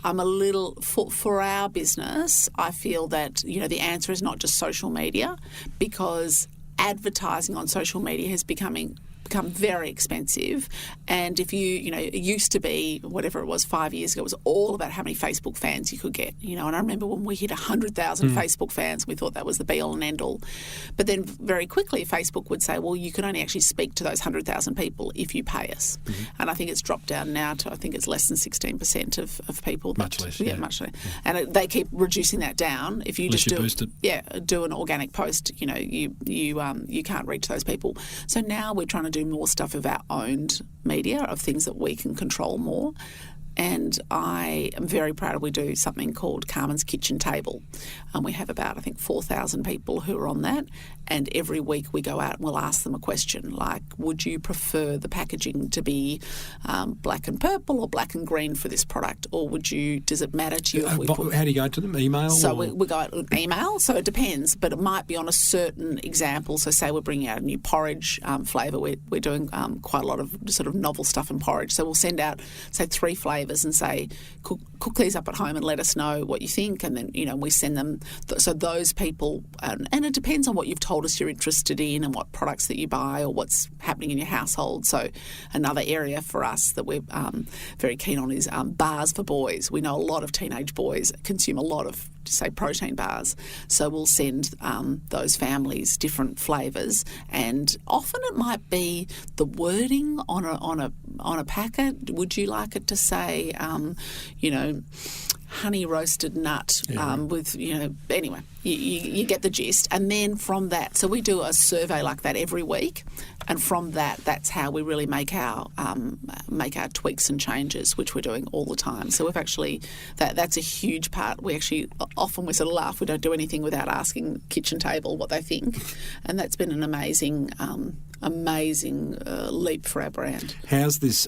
I'm a little, for our business, I feel that, the answer is not just social media, because advertising on social media has become very expensive. And if it used to be, whatever it was 5 years ago, it was all about how many Facebook fans you could get, And I remember when we hit 100,000 Facebook fans, we thought that was the be-all and end-all. But then very quickly, Facebook would say, well, you can only actually speak to those 100,000 people if you pay us. And I think it's dropped down now to, I think it's less than 16% of people. Much less. Much less. And they keep reducing that down. If you just do an organic post, you can't reach those people. So now we're trying to do more stuff of our owned media, of things that we can control more. And I am very proud we do something called Carman's Kitchen Table. We have about, I think, 4,000 people who are on that. And every week we go out and we'll ask them a question like, would you prefer the packaging to be black and purple or black and green for this product? Or does it matter to you? How do you go to them? Email? So we go out with email. So it depends, but it might be on a certain example. So say we're bringing out a new porridge flavour. We're doing quite a lot of sort of novel stuff in porridge. So we'll send out, say, 3 flavours and say, cook these up at home and let us know what you think. And then, we send them. So those people, and it depends on what you've told us you're interested in and what products that you buy or what's happening in your household. So another area for us that we're very keen on is bars for boys. We know a lot of teenage boys consume a lot of, say, protein bars. So we'll send those families different flavours, and often it might be the wording on a packet. Would you like it to say, honey roasted nut with, anyway, you get the gist. And then from that, so we do a survey like that every week. And from that's how we really make our tweaks and changes, which we're doing all the time. So we've actually, that's a huge part. We actually, often we sort of laugh, we don't do anything without asking kitchen table what they think. And that's been an amazing leap for our brand. How's this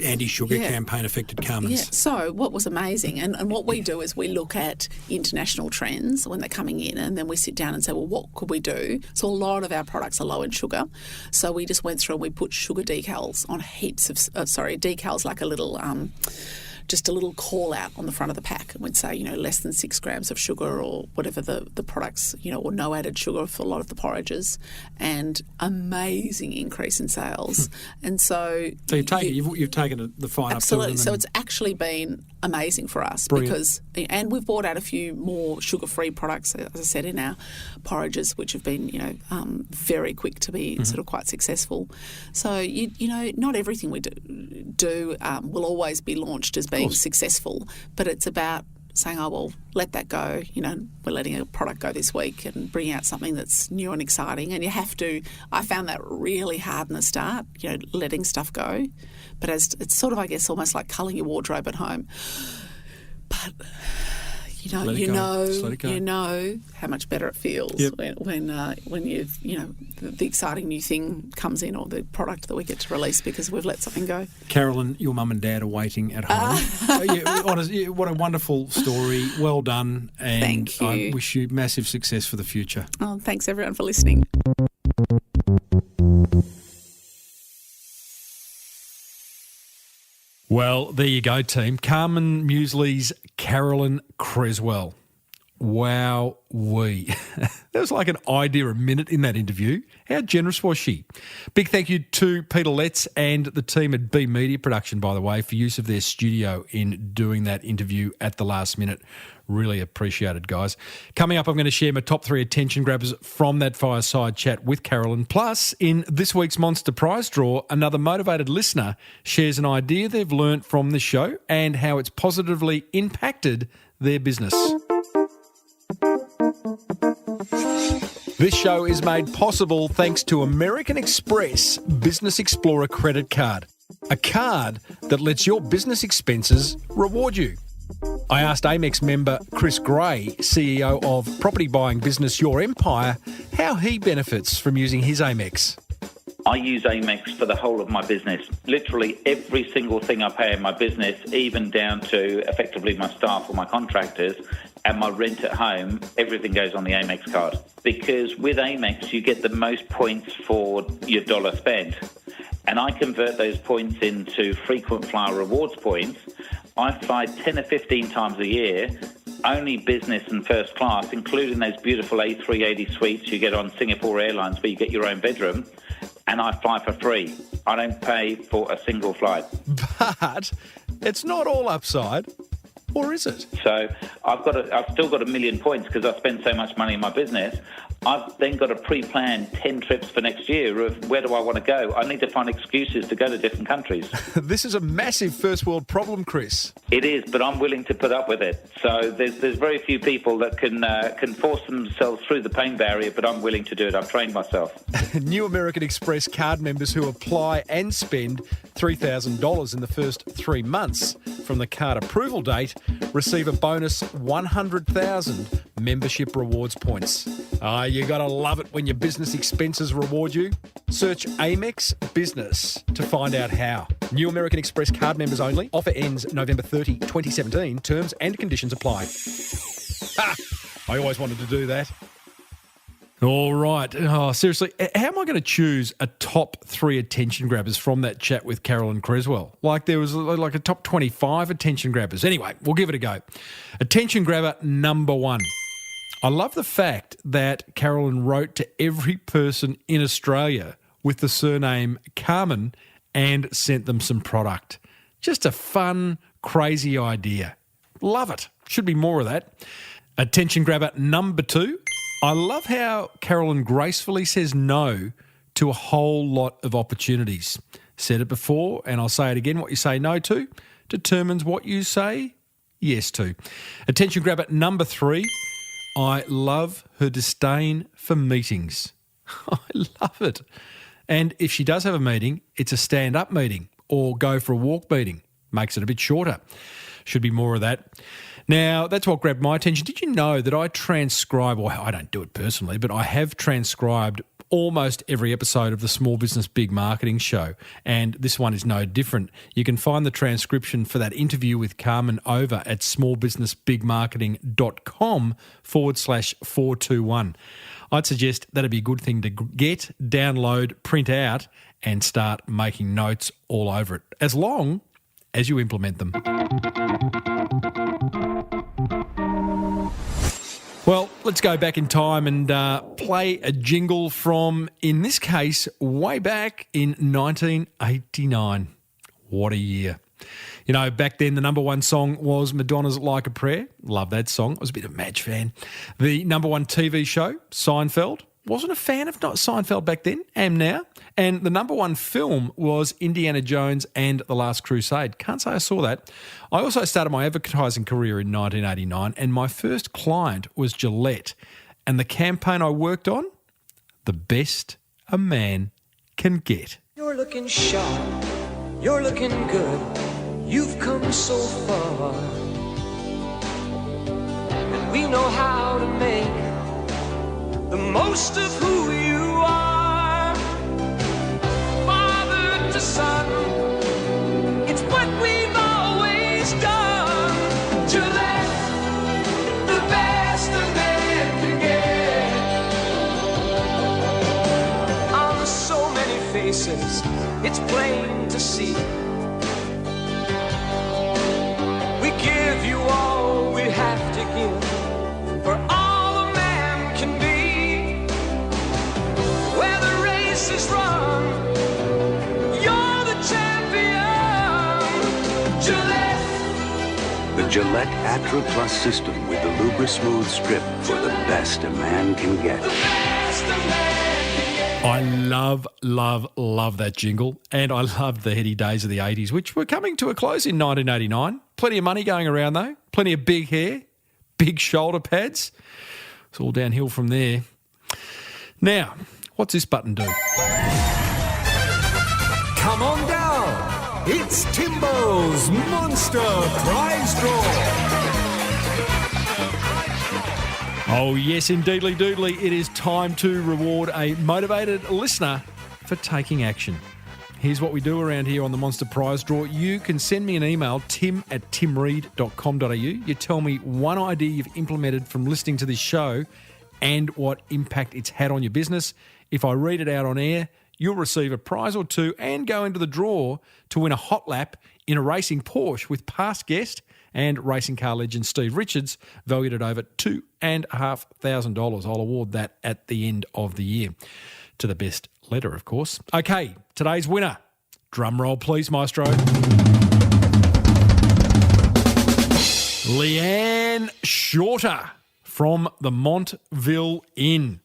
anti-sugar campaign affected Carman's? Yeah, so what was amazing, and what we do is we look at international trends when they're coming in, and then we sit down and say, well, what could we do? So a lot of our products are low in sugar. So we just went through and we put sugar decals on heaps of, decals like a little... just a little call out on the front of the pack, and we'd say, less than 6 grams of sugar or whatever the products, or no added sugar for a lot of the porridges, and amazing increase in sales. And so you've taken the fine absolutely. up to them. So it's actually been amazing for us. Brilliant. And we've brought out a few more sugar-free products, as I said, in our porridges, which have been, very quick to be sort of quite successful. So, not everything we do will always be launched as being successful, but it's about saying, oh, well, let that go. We're letting a product go this week and bringing out something that's new and exciting. And you have to, I found that really hard in the start, letting stuff go. But as it's sort of, I guess, almost like culling your wardrobe at home. But... you know how much better it feels when the exciting new thing comes in, or the product that we get to release because we've let something go. Carolyn, your mum and dad are waiting at home. What a wonderful story. Well done. And thank you. I wish you massive success for the future. Oh, thanks everyone for listening. Well, there you go, team. Carman Muesli's Carolyn Creswell. Wow-wee. There was like an idea a minute in that interview. How generous was she? Big thank you to Peter Letts and the team at B Media Production, by the way, for use of their studio in doing that interview at the last minute. Really appreciated, guys. Coming up, I'm going to share my top 3 attention grabbers from that fireside chat with Carolyn. Plus, in this week's Monster Prize Draw, another motivated listener shares an idea they've learnt from the show and how it's positively impacted their business. This show is made possible thanks to American Express Business Explorer Credit Card, a card that lets your business expenses reward you. I asked Amex member Chris Gray, CEO of property buying business Your Empire, how he benefits from using his Amex. I use Amex for the whole of my business. Literally every single thing I pay in my business, even down to effectively my staff or my contractors and my rent at home, everything goes on the Amex card. Because with Amex, you get the most points for your dollar spent. And I convert those points into frequent flyer rewards points. I fly 10 or 15 times a year, only business and first class, including those beautiful A380 suites you get on Singapore Airlines where you get your own bedroom, and I fly for free. I don't pay for a single flight. But it's not all upside, or is it? So I've still got 1 million points because I spend so much money in my business. I've then got a pre-planned 10 trips for next year of where do I want to go. I need to find excuses to go to different countries. This is a massive first world problem, Chris. It is, but I'm willing to put up with it. So there's very few people that can force themselves through the pain barrier, but I'm willing to do it. I've trained myself. New American Express card members who apply and spend $3,000 in the first 3 months from the card approval date receive a bonus 100,000 membership rewards points. You got to love it when your business expenses reward you. Search Amex Business to find out how. New American Express card members only. Offer ends November 30, 2017. Terms and conditions apply. I always wanted to do that. All right. Oh, seriously, how am I going to choose a top 3 attention grabbers from that chat with Carolyn Creswell? Like there was like a top 25 attention grabbers. Anyway, we'll give it a go. Attention grabber number 1. I love the fact that Carolyn wrote to every person in Australia with the surname Carman and sent them some product. Just a fun, crazy idea. Love it. Should be more of that. Attention grabber number 2. I love how Carolyn gracefully says no to a whole lot of opportunities. Said it before, and I'll say it again, what you say no to determines what you say yes to. Attention grabber number 3. I love her disdain for meetings. I love it. And if she does have a meeting, it's a stand-up meeting or go for a walk meeting. Makes it a bit shorter. Should be more of that. Now, that's what grabbed my attention. Did you know that I transcribe, well, I don't do it personally, but I have transcribed almost every episode of the Small Business Big Marketing Show, and this one is no different. You can find the transcription for that interview with Carman over at smallbusinessbigmarketing.com/421. I'd suggest that'd be a good thing to get, download, print out, and start making notes all over it, as long as you implement them. Well, let's go back in time and play a jingle from, in this case, way back in 1989. What a year. You know, back then the number one song was Madonna's Like a Prayer. Love that song. I was a bit of a Madge fan. The number one TV show, Seinfeld. Wasn't a fan of Seinfeld back then, am now. And the number one film was Indiana Jones and The Last Crusade. Can't say I saw that. I also started my advertising career in 1989, and my first client was Gillette. And the campaign I worked on, the best a man can get. You're looking sharp, you're looking good, you've come so far. And we know how to make the most of who you are. Father to son, it's what we've always done. Gillette, the best a man can get. On so many faces, it's plain to see. We give you all we have to give, for all a man can be. Where the race is run, you're the champion. Gillette. The Gillette Atra Plus system with the Lubra Smooth strip for the best a man can get. The best a man can get. I love that jingle, and I loved the heady days of the 80s, which were coming to a close in 1989. Plenty of money going around, though. Plenty of big hair, big shoulder pads. It's all downhill from there. Now, what's this button do? Come on down. It's Timbo's Monster Prize Draw. Oh, yes, indeedly doodly. It is time to reward a motivated listener for taking action. Here's what we do around here on the Monster Prize Draw. You can send me an email, tim@timreid.com.au. You tell me one idea you've implemented from listening to this show and what impact it's had on your business. If I read it out on air, you'll receive a prize or two and go into the draw to win a hot lap in a racing Porsche with past guest and racing car legend Steve Richards, valued at over $2,500. I'll award that at the end of the year. To the best letter, of course. Okay, today's winner. Drum roll, please, maestro. Leanne Shorter from the Montville Inn.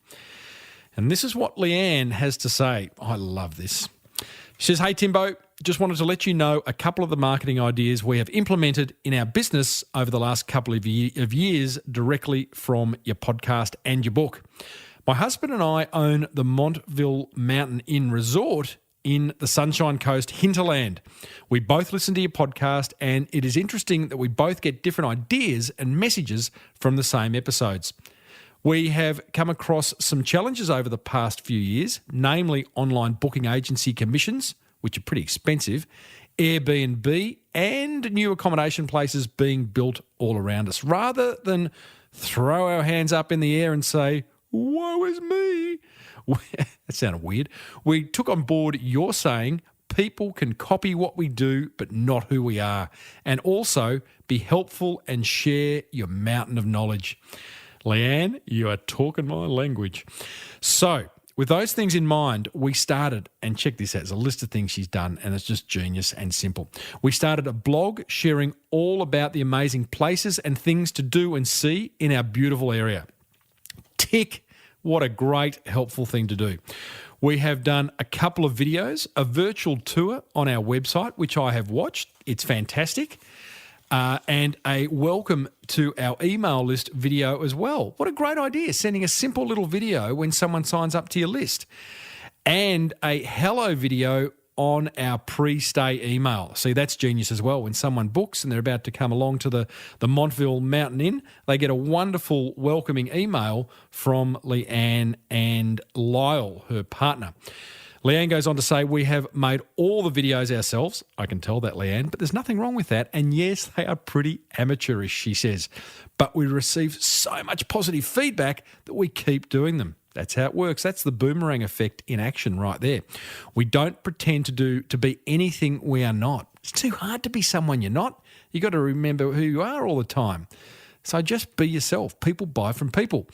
And this is what Leanne has to say. I love this. She says, hey, Timbo, just wanted to let you know a couple of the marketing ideas we have implemented in our business over the last couple of years directly from your podcast and your book. My husband and I own the Montville Mountain Inn Resort in the Sunshine Coast hinterland. We both listen to your podcast, and it is interesting that we both get different ideas and messages from the same episodes. We have come across some challenges over the past few years, namely online booking agency commissions, which are pretty expensive, Airbnb, and new accommodation places being built all around us. Rather than throw our hands up in the air and say, woe is me, that sounded weird, we took on board your saying, people can copy what we do, but not who we are, and also be helpful and share your mountain of knowledge. Leanne, you are talking my language. So, with those things in mind, we started, and check this out, there's a list of things she's done, and it's just genius and simple. We started a blog sharing all about the amazing places and things to do and see in our beautiful area. Tick, what a great, helpful thing to do. We have done a couple of videos, a virtual tour on our website, which I have watched. It's fantastic. and a welcome to our email list video as well. What a great idea, sending a simple little video when someone signs up to your list. And a hello video on our pre-stay email. See, that's genius as well. When someone books and they're about to come along to the Montville Mountain Inn, they get a wonderful welcoming email from Leanne and Lyle, her partner. Leanne goes on to say, we have made all the videos ourselves. I can tell that, Leanne, but there's nothing wrong with that. And yes, they are pretty amateurish, she says. But we receive so much positive feedback that we keep doing them. That's how it works. That's the boomerang effect in action right there. We don't pretend to be anything we are not. It's too hard to be someone you're not. You've got to remember who you are all the time. So just be yourself. People buy from people.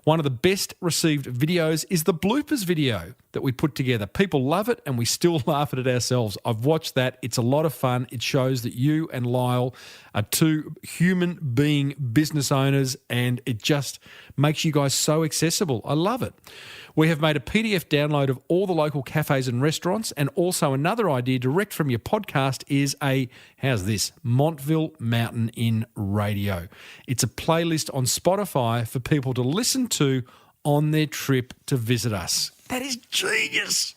One of the best received videos is the bloopers video that we put together. People love it and we still laugh at it ourselves. I've watched that. It's a lot of fun. It shows that you and Lyle are two human being business owners and it just makes you guys so accessible. I love it. We have made a PDF download of all the local cafes and restaurants, and also another idea direct from your podcast is how's this, Montville Mountain Inn Radio. It's a playlist on Spotify for people to listen to on their trip to visit us. That is genius.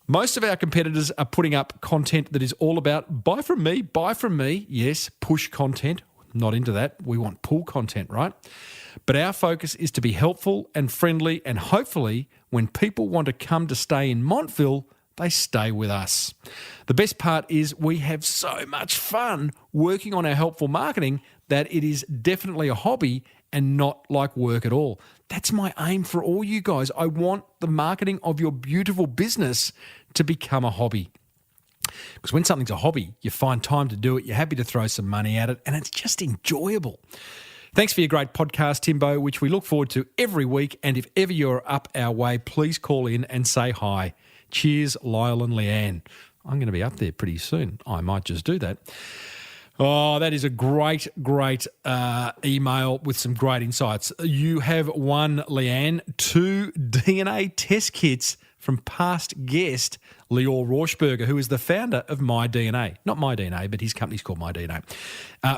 Most of our competitors are putting up content that is all about buy from me. Yes, push content. Not into that. We want pull content, right? But our focus is to be helpful and friendly, and hopefully when people want to come to stay in Montville, they stay with us. The best part is we have so much fun working on our helpful marketing that it is definitely a hobby and not like work at all. That's my aim for all you guys. I want the marketing of your beautiful business to become a hobby. Because when something's a hobby, you find time to do it, you're happy to throw some money at it, and it's just enjoyable. Thanks for your great podcast, Timbo, which we look forward to every week. And if ever you're up our way, please call in and say hi. Cheers, Lyle and Leanne. I'm going to be up there pretty soon. I might just do that. Oh, that is a great email with some great insights. You have won, Leanne, 2 DNA test kits from past guest Lior Rauschberger, who is the founder of My DNA. Not My DNA, but his company's called My DNA.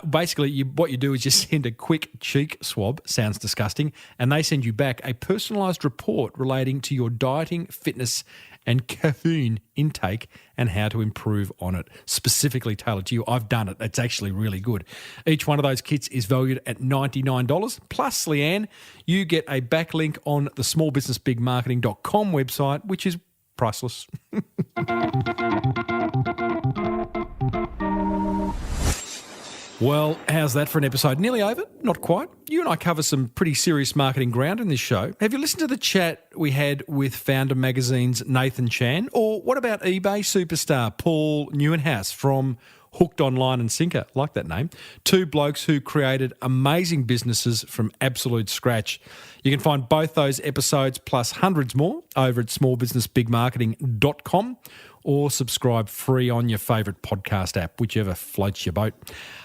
Basically, what you do is you send a quick cheek swab, sounds disgusting, and they send you back a personalised report relating to your dieting, fitness and caffeine intake and how to improve on it, specifically tailored to you. I've done it. It's actually really good. Each one of those kits is valued at $99. Plus, Leanne, you get a backlink on the smallbusinessbigmarketing.com website, which is priceless. Well, how's that for an episode? Nearly over? Not quite. You and I cover some pretty serious marketing ground in this show. Have you listened to the chat we had with Founder Magazine's Nathan Chan? Or what about eBay superstar Paul Neuenhaus from Hooked Online and Sinker? Like that name. 2 blokes who created amazing businesses from absolute scratch. You can find both those episodes plus hundreds more over at smallbusinessbigmarketing.com or subscribe free on your favourite podcast app, whichever floats your boat.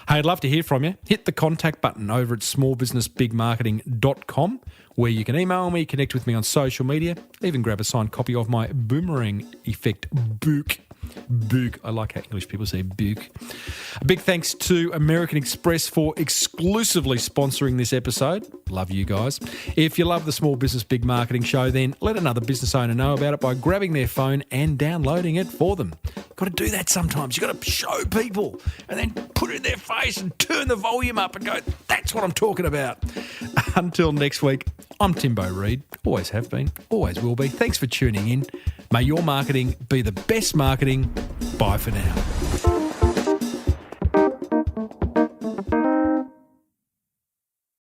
Hey, I'd love to hear from you. Hit the contact button over at smallbusinessbigmarketing.com where you can email me, connect with me on social media, even grab a signed copy of my Boomerang Effect book. Book. I like how English people say book. A big thanks to American Express for exclusively sponsoring this episode. Love you guys. If you love the Small Business Big Marketing Show, then let another business owner know about it by grabbing their phone and downloading it for them. You've got to do that sometimes. You've got to show people and then put it in their face and turn the volume up and go, that's what I'm talking about. Until next week, I'm Timbo Reid. Always have been, always will be. Thanks for tuning in. May your marketing be the best marketing. Bye for now.